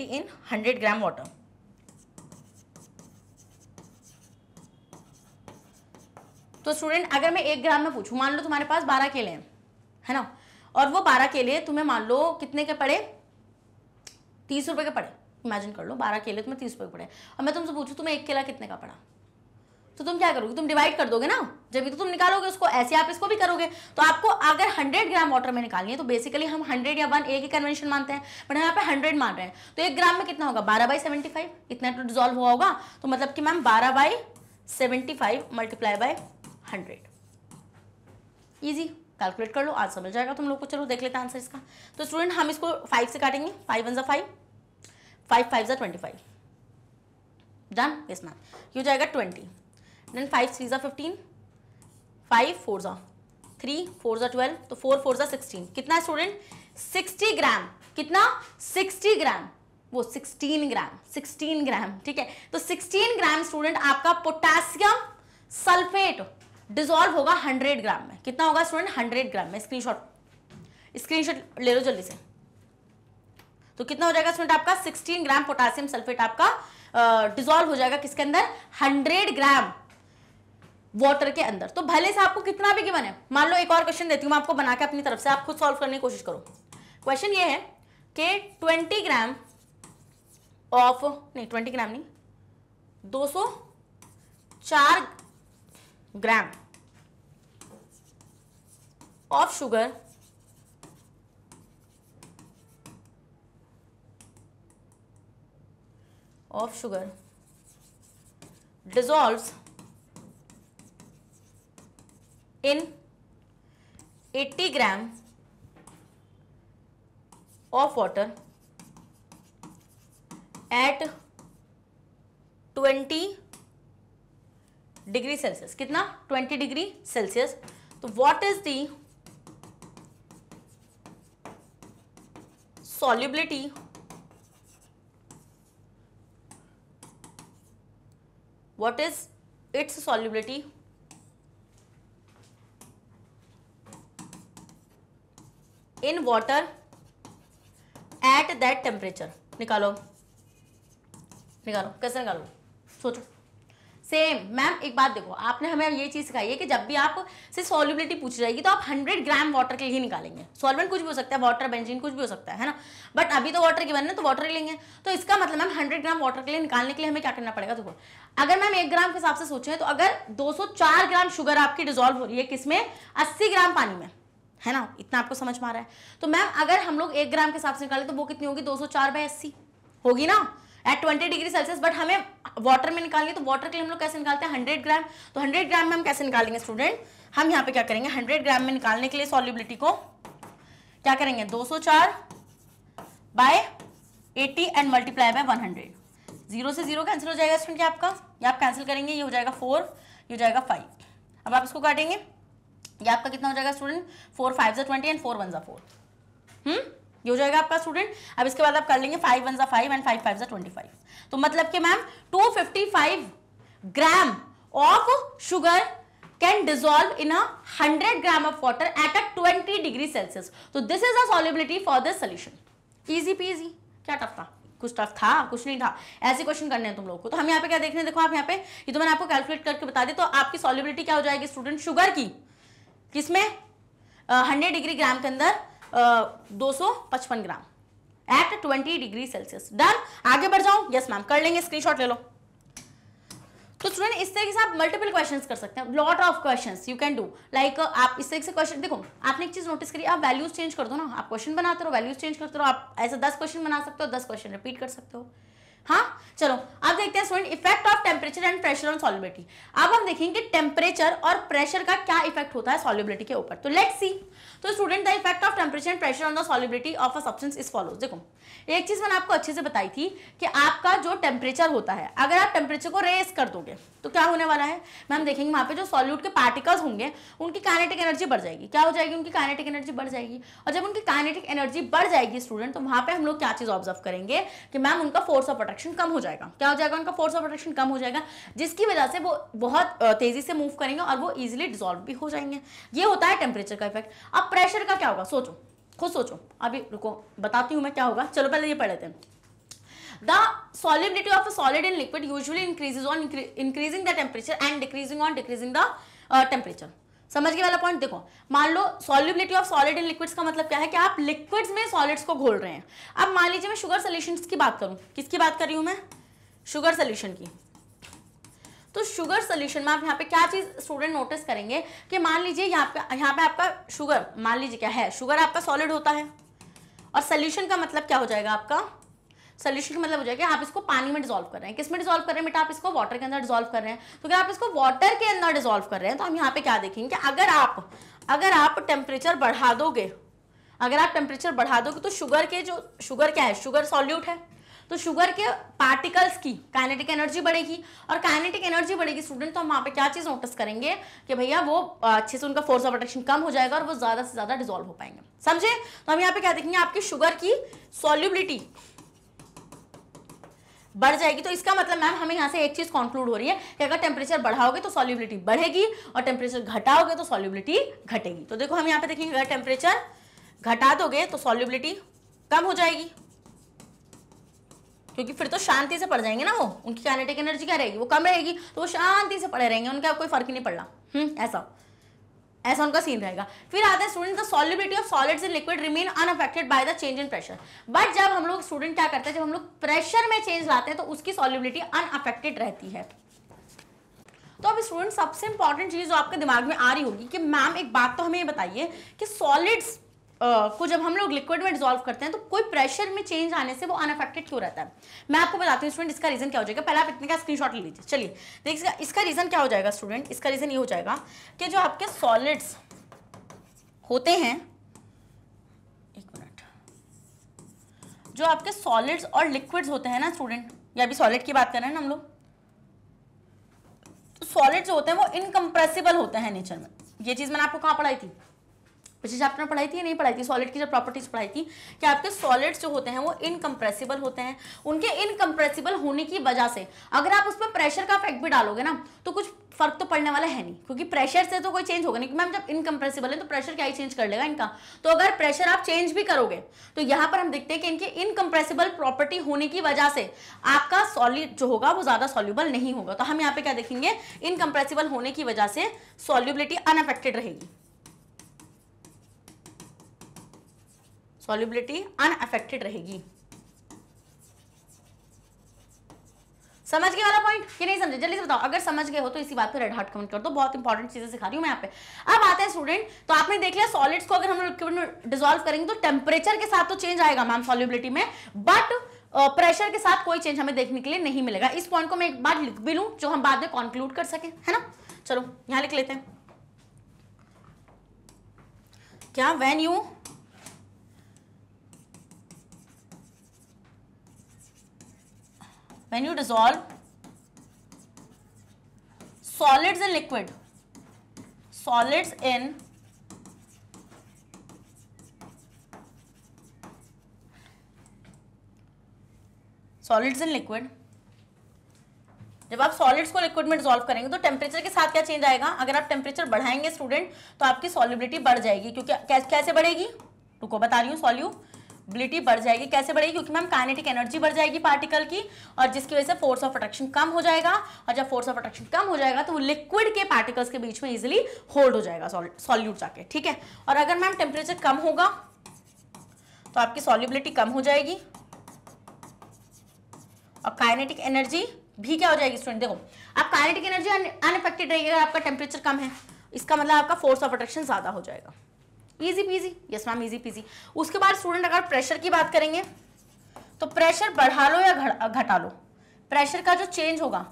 इन 100 ग्राम वाटर। तो स्टूडेंट अगर मैं 1 ग्राम में पूछूं, मान लो तुम्हारे पास 12 केले हैं, है ना, और वो 12 केले तुम्हें मान लो कितने के पड़े? 30 रुपए के पड़े। इमेजिन कर लो 12 केले तुम्हें 30 रुपए के पड़े और मैं तुमसे पूछूं तुम्हें 1 केला कितने का पड़ा, तो तुम क्या करोगे? तुम डिवाइड कर दोगे ना, जब भी तो तुम निकालोगे उसको। ऐसे आप इसको भी करोगे। तो आपको अगर 100 ग्राम वाटर में निकालनी है तो बेसिकली हम 100 या 1 एक ही कन्वेंशन मानते हैं, बट यहाँ पे 100 मान रहे हैं। तो 1 ग्राम में कितना होगा? 12/75, इतना तो डिसॉल्व हुआ होगा। तो मतलब कि ma'am 12/75 multiply by 100। Easy, calculate कर लो, आज समझ जाएगा तुम लोग को। चलो देख लेते हैं आंसर इसका। तो स्टूडेंट हम इसको 5 से काटेंगे। 5 1 5, 5 5 25, डन। यस मैम, ये हो जाएगा 20। देन 5 3 15, 5 4 3 4 12, तो 4 4 16। कितना है स्टूडेंट? 60 ग्राम। कितना? 60 ग्राम, वो 16 ग्राम, 16 ग्राम, ठीक है। तो 16 ग्राम स्टूडेंट आपका पोटेशियम सल्फेट डिसॉल्व होगा 100 ग्राम में। कितना होगा स्टूडेंट? 100 ग्राम में। स्क्रीनशॉट ले लो जल्दी से। तो कितना हो जाएगा स्टूडेंट आपका? 16 ग्राम पोटेशियम सल्फेट आपका डिसॉल्व हो जाएगा किसके अंदर? 100 ग्राम वाटर के अंदर। तो भले से आपको कितना भी गिवन है, मान लो एक और क्वेश्चन देती हूँ मैं आपको बना के अपनी तरफ से, आप खुद सॉल्व करने की कोशिश करो। क्वेश्चन ये है कि 20 ग्राम ऑफ, नहीं 20 ग्राम नहीं, 204 gram of sugar dissolves in 80 gram of water at 20 degree Celsius. कितना? 20 डिग्री सेल्सियस। तो what is the solubility what is its solubility in water at that temperature? निकालो कैसे निकालो, सोचो। सेम मैम एक बात देखो, आपने हमें ये चीज सिखाई है कि जब भी आप से सॉल्युबिलिटी पूछ जाएगी तो आप 100 ग्राम वाटर के लिए निकालेंगे। सॉल्वेंट कुछ भी हो सकता है, वाटर, बेंजीन कुछ भी हो सकता है ना, बट अभी तो वाटर की बनने तो वाटर ही लेंगे। तो इसका मतलब मैम 100 ग्राम वाटर के लिए निकालने के लिए हमें क्या करना पड़ेगा? देखो अगर मैम 1 ग्राम के हिसाब से सोचें तो अगर 204 ग्राम शुगर आपकी डिजोल्व हो रही है किसमें? 80 ग्राम पानी में, है ना? इतना आपको समझ में आ रहा है? तो मैम अगर हम लोग 1 ग्राम के हिसाब से निकालें तो वो कितनी होगी? 204/80 होगी ना, एट 20 डिग्री सेल्सियस। बट हमें वाटर में निकालनी है, तो वाटर के लिए हम लोग कैसे निकालते हैं? 100 ग्राम। तो 100 ग्राम में हम कैसे निकालेंगे स्टूडेंट? हम यहाँ पे क्या करेंगे? 100 ग्राम में निकालने के लिए सॉल्युबिलिटी को क्या करेंगे? 204/80 एंड मल्टीप्लाई बाय 100। 0 से 0 कैंसिल हो जाएगा स्टूडेंट क्या आपका? ये आप कैंसिल करेंगे, ये हो जाएगा 4, ये हो जाएगा 5। अब आप इसको काटेंगे, ये आपका कितना हो जाएगा स्टूडेंट? 4 5 × 20 एंड 4 1 × 4। ये हो जाएगा आपका स्टूडेंट। अब इसके बाद आप कर लेंगे 5 1 × 5 एंड 5 5 × 25। तो मतलब कि ma'am 255 gram of sugar cane dissolve in 100 gram of water at 20 degree Celsius. तो this is the solubility for this solution. Easy PG. क्या टफ था? कुछ टफ था? कुछ नहीं था। ऐसे क्वेश्चन करने हैं तुम लोगों को। तो हम यहाँ पे क्या देख रहे हैं? देखो आप यहाँ पे, ये तो मैंने आपको कैलकुलेट करके बता दी। तो आपकी सॉल्युबिलिटी क्या हो जाएगी स्टूडेंट? शुगर की किसमें? 100 डिग्री ग्राम के अंदर 255 ग्राम एट 20 डिग्री सेल्सियस। डन। आगे बढ़ जाऊं? यस मैम, कर लेंगे, स्क्रीनशॉट ले लो। तो स्टूडेंट इस तरीके से आप मल्टीपल क्वेश्चंस कर सकते हैं, lot of questions you can do. Like आप इस तरीके से क्वेश्चन, देखो आपने एक चीज नोटिस करी, आप वैल्यूज चेंज कर दो ना, आप क्वेश्चन बनाते रहो, वैल्यूज चेंज करते रहो। आप ऐसे 10 क्वेश्चन बना सकते हो, 10 क्वेश्चन रिपीट कर सकते हो। हाँ चलो अब देखते हैं student effect of temperature and pressure on solubility. अब हम देखेंगे टेम्परेचर और प्रेशर का क्या इफेक्ट होता है सॉल्युबिलिटी के ऊपर। तो लेट्स सी। तो student the effect of temperature and pressure on the solubility of a substance is follows. देखो एक चीज मैंने आपको अच्छे से बताई थी कि आपका जो टेम्परेचर होता है, अगर आप टेम्परेचर को रेस कर दोगे तो क्या होने वाला है मैम? देखेंगे वहां पे जो सॉल्यूट के पार्टिकल्स होंगे उनकी काइनेटिक एनर्जी बढ़ जाएगी। क्या हो जाएगी? उनकी काइनेटिक एनर्जी बढ़ जाएगी। और जब उनकी काइनेटिक एनर्जी बढ़ जाएगी स्टूडेंट, तो वहां पे हम लोग क्या चीज ऑब्जर्व करेंगे कि मैम उनका फोर्स ऑफ अट्रैक्शन कम हो जाएगा। क्या हो जाएगा? उनका फोर्स ऑफ अट्रैक्शन कम हो जाएगा, जिसकी वजह से वो बहुत तेजी से मूव करेंगे और वो इजीली डिसॉल्व भी हो जाएंगे। ये होता है टेम्परेचर का इफेक्ट। अब प्रेशर का क्या होगा? सोचो, खुद सोचो। अभी रुको बताती हूं मैं क्या होगा। चलो पहले ये पढ़ लेते हैं। The solubility of a solid in liquid usually increases on increasing the temperature and decreasing on decreasing the temperature. समझ गए वाला पॉइंट? देखो मान लो solubility of solid in liquids का मतलब क्या है कि आप लिक्विड्स में सॉलिड्स को घोल रहे हैं। अब मान लीजिए मैं शुगर सॉल्यूशंस की बात करूं, किसकी बात कर रही हूं मैं? शुगर सॉल्यूशन की। तो शुगर सॉल्यूशन में आप यहाँ पे क्या चीज स्टूडेंट नोटिस करेंगे कि मान लीजिए यहाँ पे आपका शुगर, मान लीजिए क्या है, शुगर आपका सॉलिड होता है और सॉल्यूशन का मतलब क्या हो जाएगा आपका? सॉल्यूशन का मतलब हो जाएगा आप इसको पानी में डिसॉल्व कर रहे हैं। किस में डिसॉल्व कर रहे हैं बेटा? आप इसको वाटर के अंदर डिसॉल्व कर रहे हैं। तो क्या आप इसको वाटर के अंदर डिसॉल्व कर रहे हैं, तो हम यहाँ पे क्या देखेंगे? अगर आप टेम्परेचर बढ़ा दोगे, तो शुगर क्या है? शुगर सॉल्यूट है, तो शुगर के पार्टिकल्स की काइनेटिक एनर्जी बढ़ेगी। और काइनेटिक एनर्जी बढ़ेगी स्टूडेंट, तो हम वहां पे क्या चीज नोटिस करेंगे कि भैया वो अच्छे से उनका फोर्स ऑफ अट्रैक्शन कम हो जाएगा और वो ज्यादा से ज्यादा डिसॉल्व हो पाएंगे। समझे? तो हम यहाँ पे क्या देखेंगे? आपकी शुगर की सॉल्युबिलिटी बढ़ जाएगी। तो इसका मतलब मैम हमें यहाँ से एक चीज कंक्लूड हो रही है कि अगर टेम्परेचर बढ़ाओगे तो सॉल्युबिलिटी बढ़ेगी और टेम्परेचर घटाओगे तो सॉल्युबिलिटी घटेगी। तो देखो हम यहाँ पे देखेंगे अगर टेम्परेचर घटा दोगे तो सॉल्युबिलिटी कम हो जाएगी क्योंकि फिर तो शांति से पढ़ जाएंगे ना, वो उनकी काइनेटिक एनर्जी क्या रहेगी, वो कम रहेगी, तो वो शांति से पढ़े रहेंगे, उनका कोई फर्क ही नहीं पड़ना। ऐसा उनका सीन रहेगा। फिर आते हैं student, the solubility of solids in liquid remain unaffected by the change in pressure. But जब हम लोग स्टूडेंट क्या करते हैं, जब हम लोग प्रेशर में चेंज लाते हैं तो उसकी सॉल्युबिलिटी अनअफेक्टेड रहती है। तो अब स्टूडेंट सबसे इंपॉर्टेंट चीज जो आपके दिमाग में आ रही होगी कि मैम एक बात तो हमें ये बताइए कि सॉलिड्स को जब हम लोग लिक्विड में डिसॉल्व करते हैं तो कोई प्रेशर में चेंज आने से वो अनअफेक्टेड क्यों रहता है। मैं आपको बताती हूँ स्टूडेंट, इसका रीजन क्या हो जाएगा। पहले आप इतने का स्क्रीनशॉट ले लीजिए। चलिए देखिए इसका रीजन क्या हो जाएगा स्टूडेंट। इसका रीजन ये हो जाएगा कि जो आपके सॉलिड्स होते हैं, एक मिनट, जो आपके सॉलिड्स और लिक्विड्स होते हैं ना स्टूडेंट, या अभी सॉलिड की बात कर रहे हैं ना हम लोग, तो सॉलिड्स होते हैं वो इनकम्प्रेसिबल होते हैं नेचर में। ये चीज मैंने आपको कहाँ पढ़ाई थी, पिछले चैप्टर में पढ़ाई थी या नहीं पढ़ाई थी, सॉलिड की जो प्रॉपर्टीज पढ़ाई थी कि आपके सॉलिड्स जो होते हैं वो इनकम्प्रेसिबल होते हैं। उनके इनकम्प्रेसिबल होने की वजह से अगर आप उस पर प्रेशर का इफेक्ट भी डालोगे ना तो कुछ फर्क तो पड़ने वाला है नहीं, क्योंकि प्रेशर से तो कोई चेंज होगा नहीं। कि मैम जब इनकम्प्रेसिबल है तो प्रेशर क्या ही चेंज कर लेगा इनका। तो अगर प्रेशर आप चेंज भी करोगे तो यहाँ पर हम देखते हैं कि इनके इनकम्प्रेसिबल प्रॉपर्टी होने की वजह से आपका सॉलिड जो होगा वो ज्यादा सॉल्युबल नहीं होगा। तो हम यहाँ पे क्या देखेंगे, इनकम्प्रेसिबल होने की वजह से सॉल्युबिलिटी अनअफेक्टेड रहेगी, सॉल्युबिलिटी अनअफेक्टेड रहेगी। समझ गए वाला पॉइंट कि नहीं समझे, जल्दी से बताओ। अगर समझ गए हो तो इसी बात पे रेड हार्ट कमेंट कर दो, बहुत इंपॉर्टेंट चीजें सिखा रही हूं मैं यहाँ पे। अब आते हैं स्टूडेंट, तो आपने देख लिया सॉलिड्स को अगर हम लिक्विड में डिसॉल्व करेंगे तो टेम्परेचर के साथ तो चेंज आएगा मैम सॉल्युबिलिटी में, बट प्रेशर के साथ कोई चेंज हमें देखने के लिए नहीं मिलेगा। इस पॉइंट को मैं एक बार लिख भी लूं जो हम बाद में कंक्लूड कर सके, है ना। चलो यहां लिख लेते हैं क्या, when you dissolve solids in liquid, solids in liquid, जब आप सॉलिड्स को लिक्विड में डिसॉल्व करेंगे तो टेम्परेचर के साथ क्या चेंज आएगा। अगर आप टेम्परेचर बढ़ाएंगे स्टूडेंट तो आपकी सॉल्युबिलिटी बढ़ जाएगी, क्योंकि कैसे बढ़ेगी, रुको बता रही हूँ, सॉल्युबिलिटी बढ़ जाएगी। कैसे बढ़ेगी, क्योंकि मैम काइनेटिक एनर्जी बढ़ जाएगी पार्टिकल की, और जिसकी वजह से फोर्स ऑफ अट्रैक्शन कम हो जाएगा, और जब फोर्स ऑफ अट्रैक्शन कम हो जाएगा तो वो लिक्विड के पार्टिकल्स के बीच में इजीली होल्ड हो जाएगा सॉल्यूट जाके, ठीक है। और अगर मैम टेम्परेचर कम होगा तो आपकी सॉल्युबिलिटी कम हो जाएगी और काइनेटिक एनर्जी भी क्या हो जाएगी स्टूडेंट। देखो आप काइनेटिक एनर्जी अनअफेक्टेड रहेगी अगर आपका टेम्परेचर कम है, इसका मतलब आपका फोर्स ऑफ अट्रैक्शन ज्यादा हो जाएगा। Easy PG, yes ma'am easy PG. उसके बाद स्टूडेंट अगर प्रेशर की बात करेंगे तो प्रेशर बढ़ा लो या घटा लो, प्रेशर का जो चेंज होगा,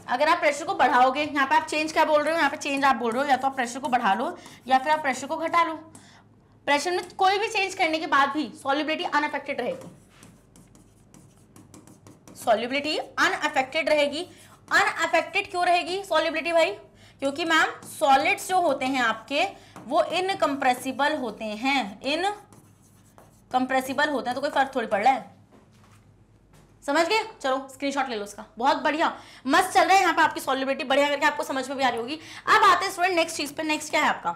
अगर आप प्रेशर को बढ़ाओगे, यहाँ पे आप चेंज क्या बोल रहे हो, यहाँ पे चेंज आप बोल रहे हो, या तो आप प्रेशर को बढ़ा लो या फिर आप प्रेशर को घटा लो। प्रेशर में कोई भी चेंज करने के बाद भी सॉल्युबिलिटी अनअफेक्टेड रहेगी, सॉल्युबिलिटी अनअफेक्टेड रहेगी। अनअफेक्टेड क्यों रहेगी सॉल्युबिलिटी भाई, क्योंकि मैम सॉलिड्स जो होते हैं आपके वो इनकम्प्रेसिबल होते हैं, इनकम्प्रेसिबल होते हैं, तो कोई फर्क थोड़ी पड़ रहा है। समझ गए, चलो स्क्रीनशॉट ले लो इसका, बहुत बढ़िया, मस्त चल रहा है यहाँ पे आपकी सॉल्युबिलिटी, बढ़िया करके आपको समझ में भी आ रही होगी। अब आते हैं स्टूडेंट नेक्स्ट चीज पे। नेक्स्ट क्या है आपका,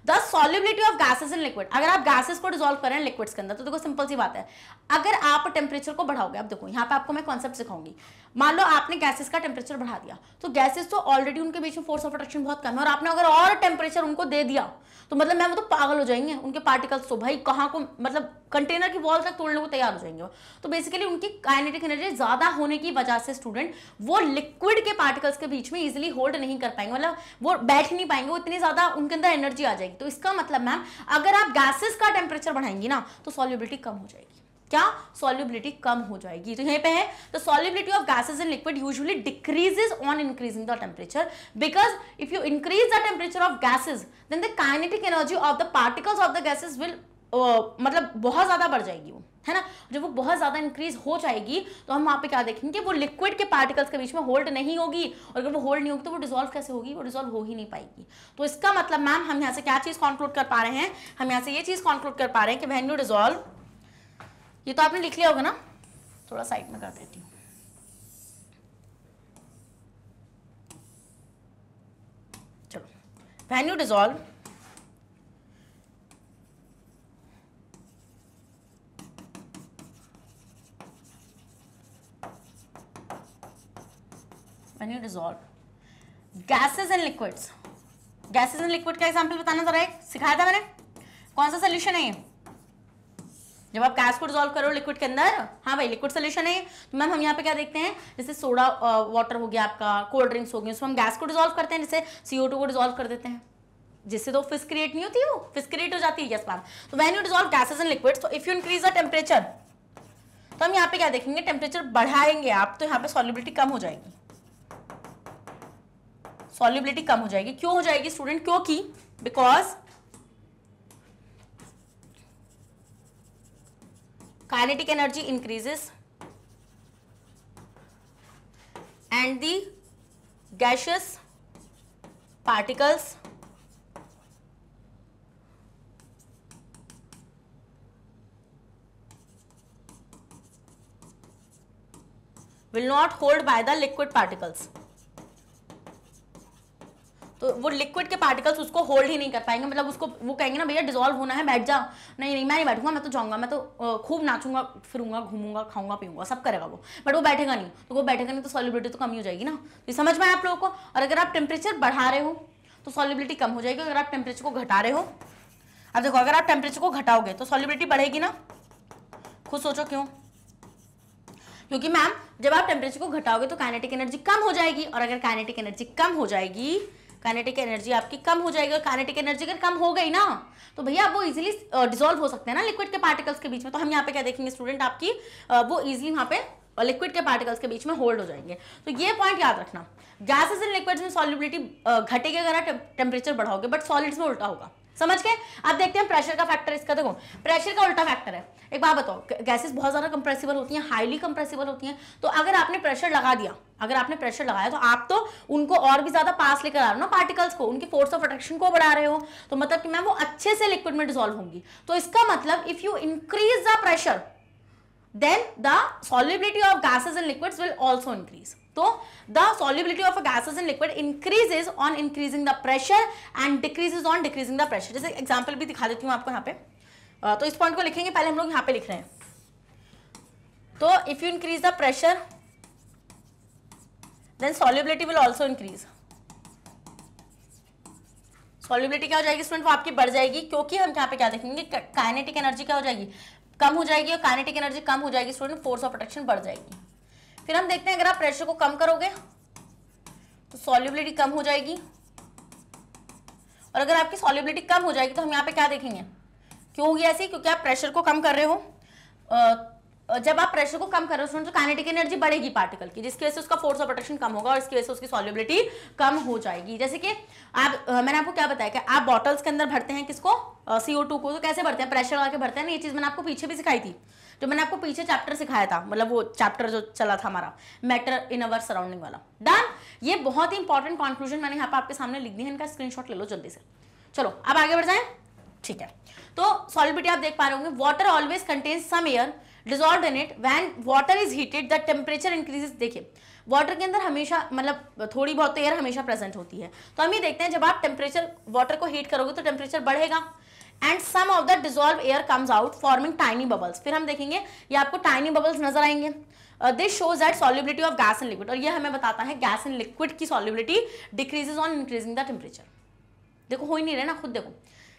the solubility of gases in liquid. अगर आप गैसेस को डिसॉल्व करें लिक्विड्स के अंदर तो देखो सिंपल सी बात है, अगर आप टेम्परेचर को बढ़ाओगे, अब देखो यहाँ पे आपको मैं कॉन्सेप्ट सिखाऊंगी। मान लो आपने गैसेस का टेम्परेचर बढ़ा दिया, तो गैसेस तो ऑलरेडी उनके बीच में फोर्स ऑफ अट्रैक्शन बहुत कम है, और आपने अगर और टेम्परेचर उनको दे दिया तो मतलब मैम वो तो पागल हो जाएंगे, उनके पार्टिकल्स तो भाई कहाँ को, मतलब कंटेनर की वॉल तक तोड़ने को तैयार हो जाएंगे। तो बेसिकली उनकी काइनेटिक एनर्जी ज्यादा होने की वजह से स्टूडेंट वो लिक्विड के पार्टिकल्स के बीच में इजीली होल्ड नहीं कर पाएंगे, मतलब वो बैठ नहीं पाएंगे, वो इतनी ज्यादा उनके अंदर एनर्जी आ जाएगी। तो इसका मतलब मैम अगर आप गैसेस का टेम्परेचर बढ़ाएंगी ना तो सॉल्युबिलिटी कम हो जाएगी। क्या, सॉल्युबिलिटी कम हो जाएगी। तो यहीं पे है the solubility of gases in liquid usually decreases on increasing the temperature, because if you increase the temperature of gases then the kinetic energy of the particles of the gases will मतलब बहुत ज्यादा बढ़ जाएगी वो, है ना। जब वो बहुत ज्यादा इंक्रीज हो जाएगी तो हम वहां पे क्या देखेंगे, वो लिक्विड के पार्टिकल्स के बीच में होल्ड नहीं होगी, और अगर वो होल्ड नहीं होगी तो वो डिसॉल्व कैसे होगी, वो डिसॉल्व हो ही नहीं पाएगी। तो इसका मतलब मैम हम यहाँ से क्या चीज कंक्लूड कर पा रहे हैं, हम यहाँ से ये चीज कंक्लूड कर पा रहे हैं कि व्हेन यू डिसॉल्व, ये तो आपने लिख लिया होगा ना, थोड़ा साइड में कर देती हूँ। चलो, when you dissolve when you dissolve gases and liquids. Gases and liquid का एग्जांपल बताना जरा, एक सिखाया था मैंने, कौन सा सोल्यूशन है ये? जब आप गैस को डिसॉल्व करो लिक्विड के अंदर, हाँ भाई लिक्विड सोल्यूशन है। तो मैम हम यहाँ पे क्या देखते हैं, जैसे सोडा वाटर हो गया आपका, कोल्ड ड्रिंक्स हो गई, उसमें हम गैस को डिसॉल्व करते हैं, जैसे CO2 को डिसॉल्व कर देते हैं, जिससे तो फिश क्रिएट नहीं होती, वो फिश क्रिएट हो जाती है। Yes ma'am. तो when you dissolve gases and liquids, तो if you increase the temperature, तो हम यहाँ पे क्या देखेंगे, टेम्परेचर बढ़ाएंगे आप, तो यहाँ पे सॉल्युबिलिटी कम हो जाएगी, सॉल्युबिलिटी कम हो जाएगी। क्यों हो जाएगी स्टूडेंट? क्योंकि because kinetic energy increases and the gaseous particles will not hold by the liquid particles। तो वो लिक्विड के पार्टिकल्स उसको होल्ड ही नहीं कर पाएंगे, मतलब उसको वो कहेंगे ना भैया डिसॉल्व होना है बैठ जा, नहीं नहीं मैं नहीं बैठूंगा, मैं तो जाऊंगा, मैं तो खूब नाचूंगा फिरूंगा घूमूंगा खाऊंगा पीऊंगा सब करेगा वो, बट वो बैठेगा नहीं। तो वो बैठेगा नहीं तो सॉल्युबिलिटी तो कमी हो जाएगी ना। तो समझ में आया आप लोगों को? और अगर आप टेम्परेचर बढ़ा रहे हो तो सॉल्युबिलिटी कम हो जाएगी, अगर आप टेम्परेचर को घटा रहे हो, अब देखो अगर आप टेम्परेचर को घटाओगे तो सॉल्युबिलिटी बढ़ेगी ना। खुद सोचो क्यों? क्योंकि मैम जब आप टेम्परेचर को घटाओगे तो काइनेटिक एनर्जी कम हो जाएगी, और अगर काइनेटिक एनर्जी कम हो जाएगी, काइनेटिक एनर्जी आपकी कम हो जाएगी, और काइनेटिक एनर्जी अगर कम हो गई ना तो भैया वो इजीली डिसॉल्व हो सकते हैं ना लिक्विड के पार्टिकल्स के बीच में। तो हम यहाँ पे क्या देखेंगे स्टूडेंट, आपकी वो इजीली वहाँ पे लिक्विड के पार्टिकल्स के बीच में होल्ड हो जाएंगे। तो ये पॉइंट याद रखना, गैसेस एंड लिक्विड्स में सॉल्युबिलिटी घटेगी अगर आप टेम्परेचर बढ़ाओगे, बट सॉलिड्स में उल्टा होगा। समझ गए? अब देखते हैं प्रेशर का फैक्टर इसका। देखो प्रेशर का उल्टा फैक्टर है। एक बात बताओ, गैसेस बहुत ज्यादा कंप्रेसिबल होती हैं, हाईली कंप्रेसिबल होती हैं, तो अगर आपने प्रेशर लगा दिया, अगर आपने प्रेशर लगाया तो आप तो उनको और भी ज्यादा पास लेकर आ रहे हो ना पार्टिकल्स को, उनकी फोर्स ऑफ अट्रैक्शन को बढ़ा रहे हो, तो मतलब कि मैम वो अच्छे से लिक्विड में डिसॉल्व होंगी। तो इसका मतलब if you increase the pressure then the solubility of gases and liquids will also increase। तो the solubility of a gases and liquid increases on increasing the pressure and decreases on decreasing the pressure। जैसे example भी दिखा देती हूँ आपको यहाँ पे, तो इस पॉइंट को लिखेंगे, पहले हम लोग यहाँ पे लिख रहे हैं। तो if you increase the pressure then solubility will also increase। solubility क्या हो जाएगी स्टूडेंट? वो आपकी बढ़ जाएगी, क्योंकि हम यहाँ पे क्या देखेंगे, काइनेटिक एनर्जी क्या हो जाएगी, कम हो जाएगी, और काइनेटिक एनर्जी कम हो जाएगी स्टूडेंट, फोर्स ऑफ अट्रैक्शन बढ़ जाएगी। फिर हम देखते हैं अगर आप प्रेशर को कम करोगे तो सॉल्युबिलिटी कम हो जाएगी, और अगर आपकी सॉल्युबिलिटी कम हो जाएगी तो हम यहाँ पे क्या देखेंगे, क्यों होगी ऐसी? क्योंकि आप प्रेशर को कम कर रहे हो। जब आप प्रेशर को कम कर रहे हो तो काइनेटिक एनर्जी बढ़ेगी पार्टिकल की, जिसकी वजह से उसका फोर्स ऑफ अट्रैक्शन कम होगा, और इसकी वजह से उसकी सॉल्युबिलिटी कम हो जाएगी। जैसे कि आप मैंने आपको क्या बताया कि आप बॉटल्स के अंदर भरते हैं किसको, CO2 को, तो कैसे भरते हैं? प्रेशर लगा के भरते हैं ना। ये चीज मैंने आपको पीछे भी सिखाई थी, जो मैंने आपको पीछे चैप्टर सिखाया था, मतलब वो चैप्टर जो चला था हमारा मैटर इन अवर सराउंडिंग वाला। डन। ये बहुत ही इंपॉर्टेंट कंक्लूजन मैंने यहाँ पे आपके सामने लिख दी है, इनका स्क्रीनशॉट ले लो जल्दी से। चलो अब आगे बढ़ जाएं। ठीक है, तो सॉल्युबिलिटी आप देख पा रहे होंगे, water always contains some air dissolved in it when water is heated the temperature increases। देखिए वाटर के अंदर हमेशा मतलब थोड़ी बहुत एयर हमेशा प्रेजेंट होती है, तो हम ये देखते हैं जब आप टेम्परेचर वाटर को हीट करोगे तो टेम्परेचर बढ़ेगा, and some of the dissolve air comes out forming tiny bubbles. फिर हम देखेंगे ये आपको टाइनी बबल्स नजर आएंगे। This shows that solubility of gas and liquid, और ये हमें बताता है गैस एंड लिक्विड की solubility decreases on increasing the temperature. देखो हो ही नहीं रहे ना, खुद देखो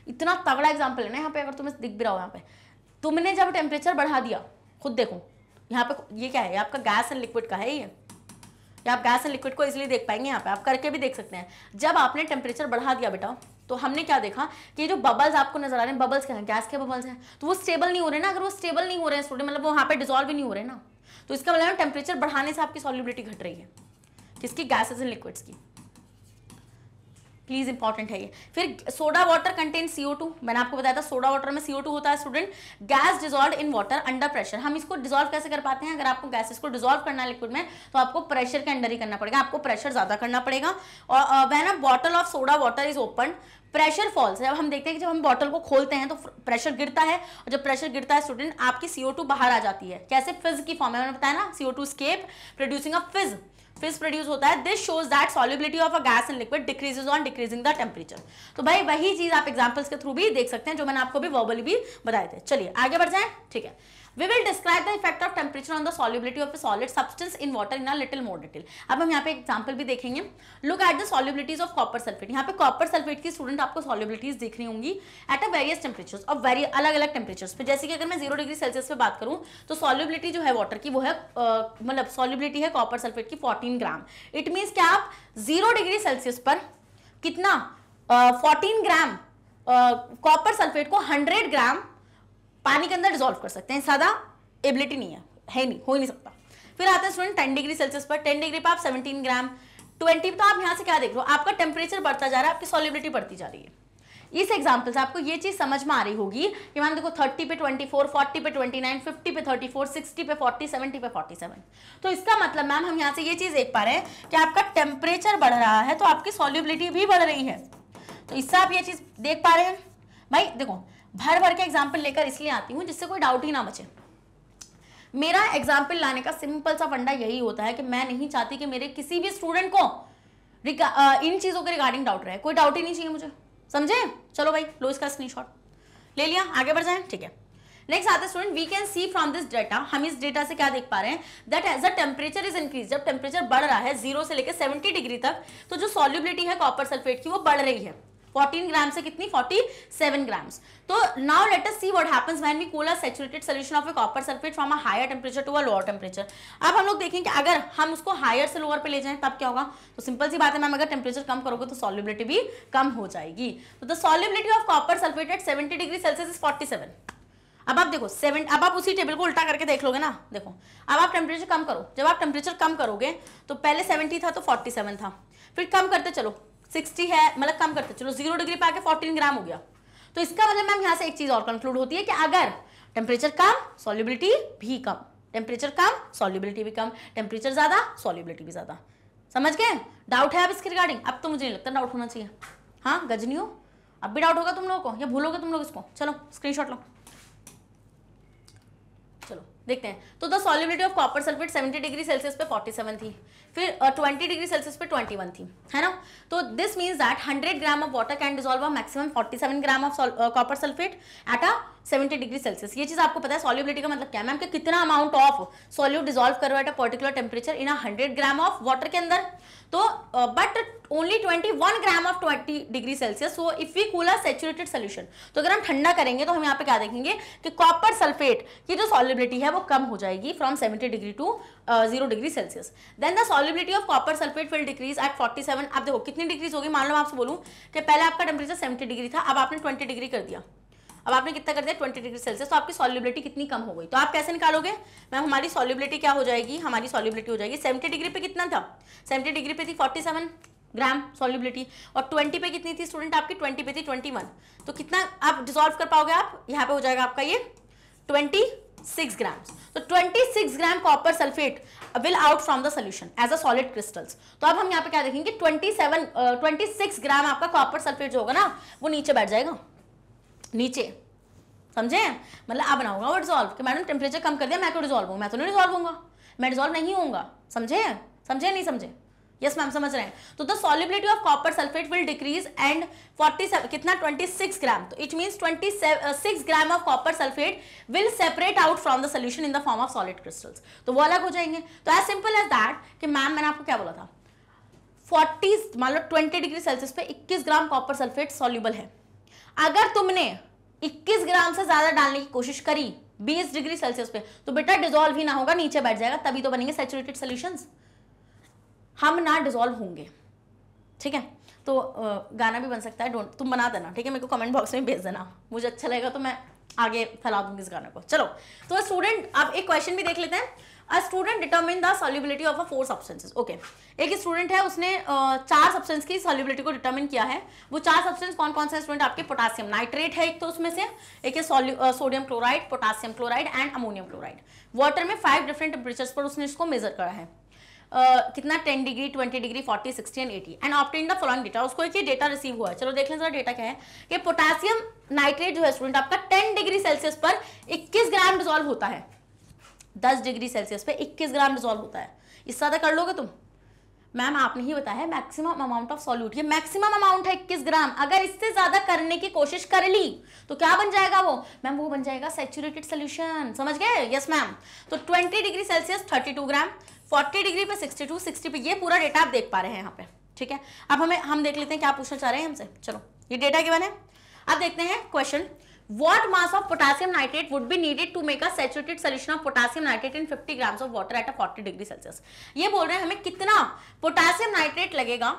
इतना तगड़ा एग्जाम्पल है ना यहाँ पे, अगर तुम्हें दिख भी रहा हो यहाँ पे, तुमने जब टेम्परेचर बढ़ा दिया, खुद देखो यहाँ पे ये क्या है, आपका गैस एंड लिक्विड का है ये आप गैस एंड लिक्विड को इसलिए देख पाएंगे, यहाँ पे आप करके भी देख सकते हैं। जब आपने टेम्परेचर बढ़ा दिया बेटा, तो हमने क्या देखा कि जो बबल्स आपको नजर आ रहे हैं, बबल्स क्या है, गैस के बबल्स हैं, तो वो स्टेबल नहीं हो रहे ना। अगर वो स्टेबल नहीं हो रहे हैं स्टूडेंट, मतलब वो यहाँ पे डिसॉल्व भी नहीं हो रहे ना, तो इसका मतलब टेम्परेचर बढ़ाने से आपकी सॉल्युबिलिटी घट रही है, किसकी? गैसेस एंड लिक्विड्स की। प्लीज इंपॉर्टेंट है ये। फिर सोडा वाटर कंटेन CO2, मैंने आपको बताया था सोडा वाटर में CO2 होता है student. Gas dissolve in water under pressure, हम इसको डिसॉल्व कैसे कर पाते हैं? अगर आपको गैसेस को डिसॉल्व करना है लिक्विड में तो आपको प्रेशर के अंडर ही करना पड़ेगा, आपको प्रेशर ज्यादा करना पड़ेगा। और when a bottle of soda water is open pressure falls, जब हम देखते हैं कि जब हम बॉटल को खोलते हैं तो प्रेशर गिरता है, और जब प्रेशर गिरता है स्टूडेंट आपकी CO2 बाहर आ जाती है। कैसे? फिज की फॉर्म में, मैंने बताया ना, CO2 escape प्रोड्यूसिंग अ फिज, फिज प्रोड्यूस होता है। This shows that solubility of a gas and liquid decreases on decreasing the temperature. तो भाई वही चीज आप एग्जांपल्स के थ्रू भी देख सकते हैं जो मैंने आपको भी वर्बली भी बताए थे। चलिए आगे बढ़ जाएं। ठीक है, we will describe the effect of temperature on the solubility of a solid substance in water in a little more detail. अब हम यहाँ पे एग्जांपल भी देखेंगे। Look at the solubilities of copper sulphate. यहाँ पे कॉपर सल्फेट की student आपको सॉल्युबिलिटीज दिख रही होंगी एट अ वेरियस टेम्परेचर्स और वेरी अलग अलग टेम्परेचर्स पे। जैसे कि अगर मैं 0 डिग्री सेल्सियस पे बात करूँ तो सॉल्युबिलिटी जो है वाटर की वो है मतलब सॉल्युबिलिटी है कॉपर सल्फेट की 14 ग्राम। इट मीन्स कि आप 0 डिग्री सेल्सियस पर कितना 14 ग्राम कॉपर सल्फेट को 100 ग्राम पानी के अंदर डिसॉल्व कर सकते हैं। ज्यादा एबिलिटी नहीं है नहीं, हो ही नहीं सकता। फिर आते हैं स्टूडेंट 10 डिग्री सेल्सियस पर, 10 डिग्री पर आप 17 ग्राम, 20। तो आप यहाँ से क्या देख रहे हो, आपका टेम्परेचर बढ़ता जा रहा है, आपकी सॉल्युबिलिटी बढ़ती जा रही है। इस एग्जाम्पल से आपको ये चीज समझ में आ रही होगी कि मान देखो 30 पे 24, 40 पे 29, 50 पे 34, 60 पे 40, 70 पे 47। तो इसका मतलब मैम हम यहाँ से ये चीज देख पा रहे हैं कि आपका टेम्परेचर बढ़ रहा है तो आपकी सॉल्युबिलिटी भी बढ़ रही है। तो इससे आप ये चीज देख पा रहे हैं। भाई देखो भर भर के एग्जाम्पल लेकर इसलिए आती हूँ जिससे कोई डाउट ही ना बचे। मेरा एग्जाम्पल लाने का सिंपल सा फंडा यही होता है कि मैं नहीं चाहती कि मेरे किसी भी स्टूडेंट को इन चीजों के रिगार्डिंग डाउट रहे। कोई डाउट ही नहीं चाहिए मुझे, समझे? चलो भाई लो इसका स्क्रीनशॉट ले लिया, आगे बढ़ जाए। ठीक है, नेक्स्ट आते student, we can see from this data, हम इस डेटा से क्या देख पा रहे हैं that as the temperature is increase, जब टेम्परेचर बढ़ रहा है 0 से लेकर 70 डिग्री तक, तो जो सॉल्युबिलिटी है कॉपर सल्फेट की वो बढ़ रही है 14 ग्राम से कितनी 47 ग्राम्स। तो now let us see what happens when we cool a saturated solution of a copper sulphate from a higher temperature to a lower temperature. अब हम लोग देखेंगे कि अगर हम उसको हायर से लोअर पे ले जाएं तब क्या होगा। तो सिंपल सी बात है मैम, अगर टेम्परेचर कम करोगे तो सॉल्युबिलिटी भी कम हो जाएगी। तो the solubility of copper sulphate at 70 degree Celsius is 47। अब आप देखो 7, अब आप उसी टेबल को उल्टा करके देख लोगे ना। देखो अब आप टेम्परेचर कम करो, जब आप टेम्परेचर कम करोगे तो पहले 70 था तो 47 था, फिर कम करते चलो 60 है, मतलब कम करते चलो 0 डिग्री पे आके 14 ग्राम हो गया। तो इसका मतलब मैम यहाँ से एक चीज और कंक्लूड होती है कि अगर टेम्परेचर कम सॉल्युबिलिटी भी कम, टेम्परेचर कम सॉल्युबिलिटी भी कम, टेम्परेचर ज्यादा सॉल्युबिलिटी भी ज्यादा। समझ गए? डाउट है अब इसके रिगार्डिंग? अब तो मुझे नहीं लगता डाउट होना चाहिए। हाँ गजनियो, अब भी डाउट होगा तुम लोगों को या भूलोगे तुम लोग इसको? चलो स्क्रीनशॉट लो, चलो देखते हैं। तो the solubility of copper sulphate 70 degree Celsius पे 47 थी, फिर 20 डिग्री सेल्सियस पे 21 थी, है ना। तो this means that 100 gram of water can dissolve a maximum 47 gram of copper sulphate at a 70 degree Celsius. ये चीज आपको पता है सॉल्युबिलिटी का मतलब क्या है मैम, कि कितना अमाउंट ऑफ सॉल्यूट डिसॉल्व करो at a particular temperature in 100 gram of water के अंदर। तो but only 21 gram of 20 degree Celsius. So if we cool a saturated solution, तो अगर हम ठंडा करेंगे तो हम यहाँ पे क्या देखेंगे कि कॉपर सल्फेट की जो सॉल्युबिलिटी है वो कम हो जाएगी from 70 degree to 0 degree Celsius. Then the solubility of copper sulphate will decrease at 47। अब देखो कितनी डिग्रीज होगी, मान लो आपसे बोलूं कि पहले आपका टेम्परेचर 70 डिग्री था, अब आपने 20 डिग्री कर दिया, अब आपने कितना कर दिया 20 डिग्री सेल्सियस, तो आपकी सॉल्युबिलिटी कितनी कम हो गई। तो आप कैसे निकालोगे मैम, हमारी सॉल्युबिलिटी क्या हो जाएगी, हमारी सॉल्युबिलिटी हो जाएगी 70 डिग्री पे कितना था, 70 डिग्री पे थी 47 ग्राम सॉल्युबिलिटी, और 20 पे कितनी थी स्टूडेंट आपकी, 20 पे थी 21। तो कितना आप डिसॉल्व कर पाओगे आप, यहाँ पे हो जाएगा आपका ये 26 ग्राम्स। तो 26 gram copper sulphate will out from the solution as a solid crystals. तो अब हम यहाँ पे क्या देखेंगे 26 ग्राम आपका कॉपर सल्फेट जो होगा ना वो नीचे बैठ जाएगा, नीचे, समझे? मतलब अब बनाऊंगा वो डिसॉल्व कि मैडम टेम्परेचर कम कर दिया मैं तो डिसॉल्व हूँ, मैं तो नहीं डिसॉल्व होऊंगा, मैं डिसॉल्व नहीं होऊंगा। समझे? समझे नहीं समझे? यस मैम समझ रहे हैं। तो the solubility of copper sulphate will decrease and 47 कितना 26 ग्राम, तो it means 26 gram of copper sulphate will separate out from the solution in the form of solid crystals. तो वो अलग हो जाएंगे। तो एज सिंपल एज दैट कि मैम मैंने आपको क्या बोला था, 40 मान लो 20 डिग्री सेल्सियस पे 21 ग्राम कॉपर सल्फेट सॉल्युबल है। अगर तुमने 21 ग्राम से ज्यादा डालने की कोशिश करी 20 डिग्री सेल्सियस पे तो बेटा डिसॉल्व ही ना होगा, नीचे बैठ जाएगा, तभी तो बनेंगे सैचुरेटेड सॉल्यूशंस, हम ना डिसॉल्व होंगे। ठीक है, तो गाना भी बन सकता है, डोंट तुम बना देना, ठीक है, मेरे को कमेंट बॉक्स में भेज देना, मुझे अच्छा लगेगा तो मैं आगे फैला दूंगी इस गाने को। चलो तो स्टूडेंट अब एक क्वेश्चन भी देख लेते हैं। A student determine the solubility of 4 substances. Okay, एक स्टूडेंट है उसने 4 सब्सटेंस की सॉल्युबिलिटी को डिटरमिन किया है। वो 4 सब्सटेंस कौन कौन से स्टूडेंट आपके, पोटासियम नाइट्रेट है एक तो उसमें से, एक है sodium chloride, potassium chloride and ammonium chloride. Water में 5 डिफरेंट टेम्परेचर्स पर उसने इसको मेजर करा है। कितना 10 degree 20 degree 40 60 and 80 and obtain the following data. उसको एक डेटा रिसीव हुआ है। चलो देख लें जरा डेटा क्या है कि पोटेशियम नाइट्रेट जो है स्टूडेंट आपका 10 डिग्री सेल्सियस पर 21 ग्राम डिसॉल्व होता है, 10 डिग्री सेल्सियस पे 21 ग्राम डिसॉल्व होता है। इससे ज्यादा कर लोगे तुम, मैम आपने ही बताया मैक्सिमम अमाउंट ऑफ सॉल्यूट, ये मैक्सिमम अमाउंट है 21 ग्राम। अगर इससे ज्यादा करने की कोशिश कर ली तो क्या बन जाएगा वो मैम, वो बन जाएगा सैचुरेटेड सोल्यूशन। समझ गए? Yes ma'am. तो 20 डिग्री सेल्सियस 32 ग्राम, 40 डिग्री पे 62, 60 पे, ये पूरा डेटा आप देख पा रहे हैं यहाँ पे। ठीक है, अब हम देख लेते हैं क्या पूछना चाह रहे हैं हमसे। चलो ये डेटा गिवन है। अब देखते हैं question, What mass of potassium nitrate would be needed to make a saturated solution of potassium nitrate in 50 grams of water at a 40 degree Celsius? ये बोल रहे हैं हमें कितना पोटेशियम नाइट्रेट लगेगा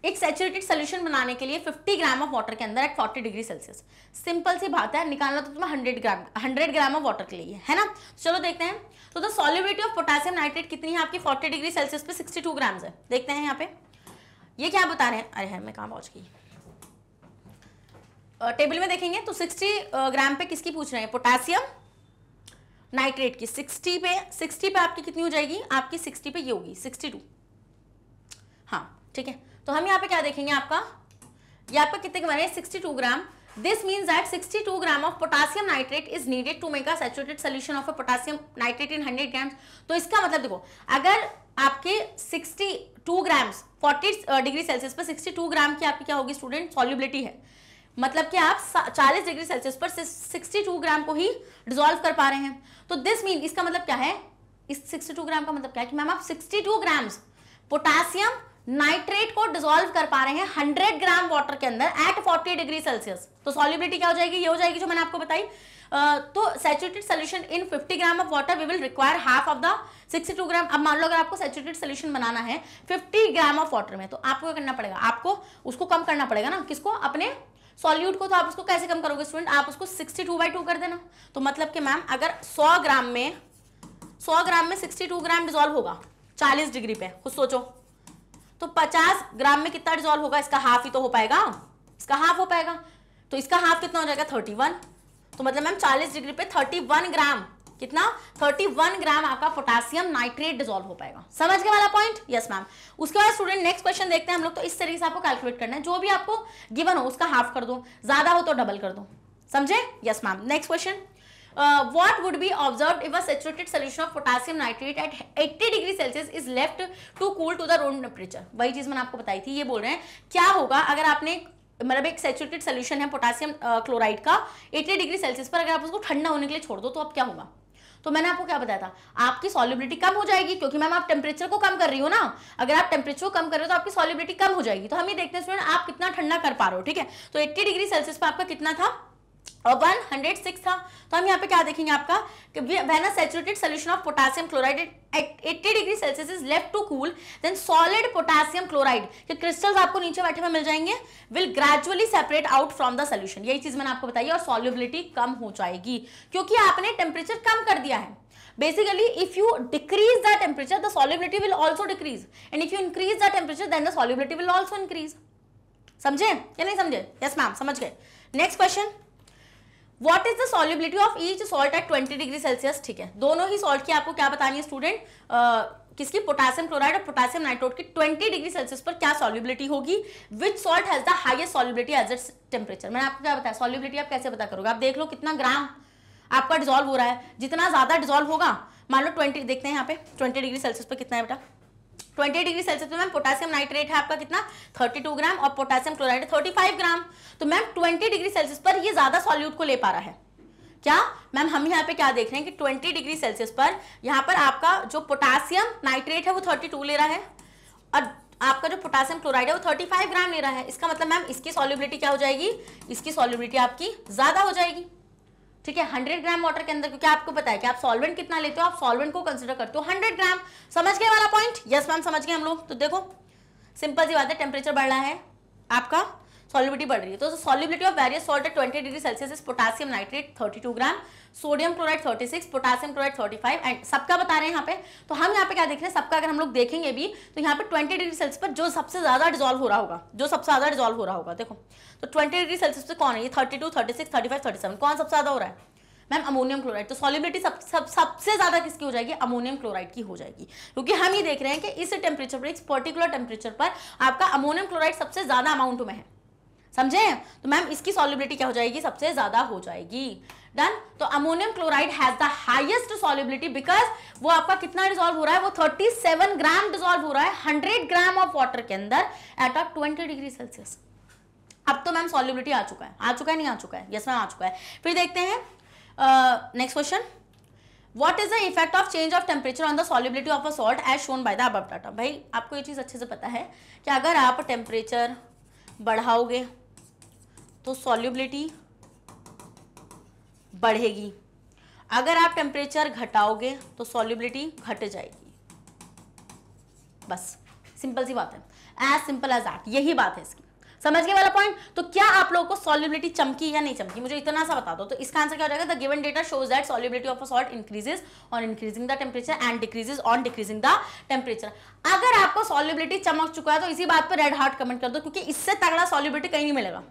एक सैचुरेटेड सोल्यूशन बनाने के लिए 50 ग्राम ऑफ वाटर के अंदर एट 40 डिग्री सेल्सियस। सिंपल सी बात है, निकालना तो तुम्हें 100 ग्राम ऑफ वाटर के लिए है ना। चलो देखते हैं। तो the solubility of potassium nitrate कितनी है आपकी 40 डिग्री सेल्सियस पे 62 ग्राम है। देखते हैं यहाँ पे ये क्या बता रहे हैं। अरे है मैं कहाँ पहुंच गई, टेबल में देखेंगे तो 60 ग्राम पे किसकी पूछ रहे हैं, पोटेशियम नाइट्रेट की। 60 पे आपकी कितनी हो जाएगी, आपकी 60 पे ये होगी 62। हाँ ठीक है, तो हम यहाँ पे क्या देखेंगे, आपका ये आपका कितने के बने 62 gram. This means that 62 gram of potassium nitrate is needed to make a saturated solution of a potassium nitrate in 100 grams. तो इसका मतलब देखो, अगर आपके 62 ग्राम्स 40 डिग्री सेल्सियस पर 62 ग्राम की आपकी क्या होगी स्टूडेंट, सॉल्युबिलिटी है, मतलब कि आप 40 डिग्री सेल्सियस पर 62 ग्राम को ही डिसॉल्व कर पा रहे हैं। तो दिस मीन, इसका मतलब क्या है, इस 62 ग्राम का मतलब क्या है कि मैम आप 62 ग्राम्स पोटेशियम नाइट्रेट को डिसॉल्व कर पा रहे हैं 100 ग्राम वाटर के अंदर एट 40 डिग्री सेल्सियस। तो सॉल्युबिलिटी क्या हो जाएगी, ये हो जाएगी जो मैंने आपको बताई। तो saturated solution in 50 gram of water we will require half of the 62 gram. अब मान लो अगर आपको सैचुरेटेड सोल्यूशन बनाना है 50 ग्राम ऑफ वाटर में, तो आपको क्या करना पड़ेगा, आपको उसको कम करना पड़ेगा ना, किसको, अपने सॉल्यूट को। तो आप उसको कैसे कम करोगे स्टूडेंट, आप उसको 62/2 कर देना। तो मतलब कि मैम अगर 100 ग्राम में 62 ग्राम डिसॉल्व होगा 40 डिग्री पे, खुद सोचो, तो 50 ग्राम में कितना डिसॉल्व होगा, इसका हाफ ही तो हो पाएगा, इसका हाफ हो पाएगा। तो इसका हाफ कितना हो जाएगा 31। तो मतलब मैम 40 डिग्री पे 31 ग्राम, कितना 31 ग्राम आपका पोटेशियम नाइट्रेट डिसॉल्व हो पाएगा। समझ गए वाला पॉइंट? Yes ma'am. उसके बाद स्टूडेंट नेक्स्ट क्वेश्चन देखते हैं हम लोग। तो इस तरीके से आपको कैलकुलेट करना है, जो भी आपको गिवन हो उसका हाफ कर दो, ज्यादा हो तो डबल कर दो। समझे? Yes ma'am. Next question, what would be observed if a saturated solution of potassium nitrate at 80 degree Celsius is left to cool to the room temperature? वही चीज मैंने आपको बताई थी। ये बोल रहे हैं क्या होगा अगर आपने, मतलब एक सैचुरेटेड सोल्यूशन है पोटेशियम क्लोराइड का 80 डिग्री सेल्सियस पर, अगर आप उसको ठंडा होने के लिए छोड़ दो तो अब क्या होगा। तो मैंने आपको क्या बताया था, आपकी सॉल्युबिलिटी कम हो जाएगी, क्योंकि मैम आप टेम्परेचर को कम कर रही हो ना। अगर आप टेम्परेचर को कम कर रहे हो तो आपकी सॉल्युबिलिटी कम हो जाएगी। तो हम ये देखते हैं स्टूडेंट आप कितना ठंडा कर पा रहे हो। ठीक है, तो 80 डिग्री सेल्सियस पर आपका कितना था, 106 था। तो हम यहाँ पे क्या देखेंगे आपका कि when a saturated solution of potassium chloride at 80 degree Celsius is left to cool, then solid potassium chloride के क्रिस्टल्स आपको नीचे बैठे हुए मिल जाएंगे, will gradually separate out from the solution। यही चीज मैंने आपको बताई, और solubility कम हो जाएगी क्योंकि आपने टेम्परेचर कम कर दिया है। Basically, if you decrease the temperature, the solubility will also decrease, and if you increase the temperature, then the solubility will also increase। समझे या नहीं समझे? यस मैम, समझ गए। Next question, What is the solubility of each salt at 20 degree Celsius? ठीक है, दोनों ही salt की आपको क्या बतानी है स्टूडेंट, किसकी, पोटेशियम क्लोराइड और पोटेशियम नाइट्रेट की 20 डिग्री सेल्सियस पर क्या सॉल्युबिलिटी होगी। Which salt has the highest solubility at its temperature. मैंने आपको क्या बताया, सॉल्युबिलिटी आप कैसे पता करोगे, आप देख लो कितना ग्राम आपका डिसॉल्व हो रहा है। जितना ज्यादा डिसॉल्व होगा, मान लो 20, देखते हैं यहाँ पे 20 डिग्री सेल्सियस पर कितना है बेटा, 20 डिग्री सेल्सियस पे मैम पोटेशियम नाइट्रेट है आपका कितना 32 ग्राम और पोटेशियम क्लोराइड 35 ग्राम। तो मैम 20 डिग्री सेल्सियस पर ये ज्यादा सॉल्यूट को ले पा रहा है। क्या मैम, हम यहाँ पे क्या देख रहे हैं कि 20 डिग्री सेल्सियस पर यहाँ पर आपका जो पोटेशियम नाइट्रेट है वो 32 ले रहा है, और आपका जो पोटेशियम क्लोराइड है वो 35 ग्राम ले रहा है। इसका मतलब मैम इसकी सॉल्युबिलिटी क्या हो जाएगी, इसकी सॉल्युबिलिटी आपकी ज्यादा हो जाएगी। ठीक है, 100 ग्राम वाटर के अंदर, क्योंकि आपको पता है कि आप सॉल्वेंट कितना लेते हो, आप सॉल्वेंट को कंसीडर करते हो 100 ग्राम। समझ गए वाला पॉइंट? यस मैम, समझ गए हम लोग। तो देखो सिंपल सी बात है, टेम्परेचर बढ़ रहा है, आपका सॉल्युबिलिटी बढ़ रही है। तो solubility of various salt at 20 degree Celsius is potassium nitrate 32 gram, sodium chloride 36, potassium chloride 35, and सबका बता रहे हैं यहाँ पे। तो हम यहाँ पे क्या देख रहे हैं, सबका अगर हम लोग देखेंगे भी तो यहाँ पे 20 डिग्री सेल्सियस पर जो सबसे ज्यादा डिसॉल्व हो रहा होगा, जो सबसे ज्यादा डिसॉल्व हो रहा होगा, देखो तो 20 डिग्री सेल्सियस पे कौन है, ये 32, 36, 35, 37, कौन सबसे ज्यादा हो रहा है मैम, अमोनियम क्लोराइड। तो सॉल्युबिलिटी सबसे ज्यादा किसकी हो जाएगी, अमोनियम क्लोराइड की हो जाएगी, क्योंकि हम ये देख रहे हैं कि इस टेम्परेचर पर, इस पर्टिकुलर टेम्परेचर पर आपका अमोनियम क्लोराइड सबसे ज्यादा अमाउंट में है। समझे? तो मैम इसकी सॉल्युबिलिटी क्या हो जाएगी, सबसे ज्यादा हो जाएगी। डन। तो ammonium chloride has the highest solubility because वो आपका कितना डिसॉल्व हो रहा है, वो 37 ग्राम डिसॉल्व हो रहा है 100 ग्राम ऑफ वाटर के अंदर एट अ 20 डिग्री सेल्सियस। अब तो मैम सॉल्युबिलिटी आ चुका है नहीं आ चुका है? यस मैम आ चुका है। फिर देखते हैं next question, what is the effect of change of temperature on the solubility of a salt as shown by the above data. भाई आपको ये चीज अच्छे से पता है कि अगर आप टेम्परेचर बढ़ाओगे तो सॉल्युबिलिटी बढ़ेगी, अगर आप टेम्परेचर घटाओगे तो सॉल्युबिलिटी घट जाएगी। बस सिंपल सी बात है, एज सिंपल एज दैट, यही बात है इसकी। समझ गए वाला पॉइंट? तो क्या आप लोगों को सॉल्युबिलिटी चमकी या नहीं चमकी, मुझे इतना सा बता दो। तो इसका आंसर क्या हो जाएगा, the given data shows that solubility of a salt increases on increasing the temperature and decreases on decreasing the temperature. अगर आपको सॉल्युबिलिटी चमक चुका है तो इसी बात पर रेड हार्ट कमेंट कर दो, क्योंकि इससे तगड़ा सॉल्युबिलिटी कहीं नहीं मिलेगा।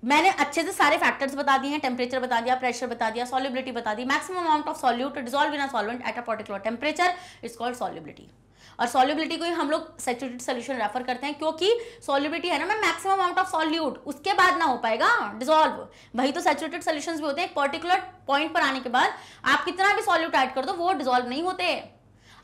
मैंने अच्छे से सारे फैक्टर्स बता दिए हैं, टेम्परेचर बता दिया, प्रेशर बता दिया, सॉल्युबिलिटी बता दी, maximum amount of solute dissolve in a solvent at a particular temperature is called solubility. और सॉल्युबिलिटी को ही हम लोग सैचुरेटेड सॉल्यूशन रेफर करते हैं, क्योंकि सॉल्युबिलिटी है ना मैं मैक्सिमम अमाउंट ऑफ सॉल्यूट, उसके बाद ना हो पाएगा डिसॉल्व। वही तो सैचुरेटेड सॉल्यूशंस भी होते हैं, एक पर्टिकुलर पॉइंट पर आने के बाद आप कितना भी सॉल्यूट ऐड कर दो वो डिसॉल्व नहीं होते।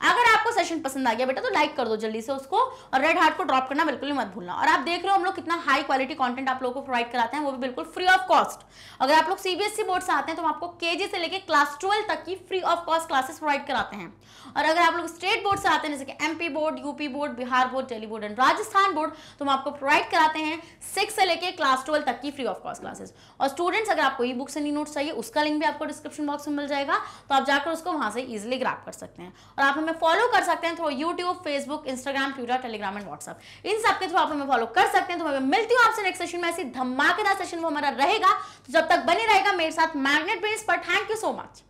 अगर आपको सेशन पसंद आ गया बेटा तो लाइक कर दो जल्दी से उसको, और रेड हार्ट को ड्रॉप करना बिल्कुल ही मत भूलना। और आप देख रहे हो हम लोग कितना हाई क्वालिटी कंटेंट आप लोगों को प्रोवाइड कराते हैं, वो भी बिल्कुल फ्री ऑफ कॉस्ट। अगर आप लोग सीबीएसई बोर्ड से आते हैं तो हम आपको केजी से लेके क्लास 12 तक की free of cost classes provide कराते हैं। और अगर आप लोग स्टेट बोर्ड से आते हैं जैसे कि MP board, UP board, Bihar board, Delhi board and Rajasthan board, तो हम आपको प्रोवाइड कराते हैं 6 से लेके क्लास 12 तक की फ्री ऑफ कॉस्ट क्लासेस। और स्टूडेंट्स अगर आपको ई बुक्स एंड नोट्स चाहिए उसका लिंक भी आपको डिस्क्रिप्शन बॉक्स में मिल जाएगा, तो आप जाकर उसको वहां से इजिली ग्रैब कर सकते हैं। और आप हमें फॉलो कर सकते हैं through YouTube, Facebook, Instagram, Twitter, Telegram and WhatsApp, इन सब के थ्रू आप हमें फॉलो कर सकते हैं। तो मैं मिलती हूँ आपसे नेक्स्ट सेशन में, ऐसी धमाकेदार सेशन वो हमारा रहेगा। तो जब तक बने रहेगा मेरे साथ मैग्नेट ब्रेन्स पर। Thank you so much.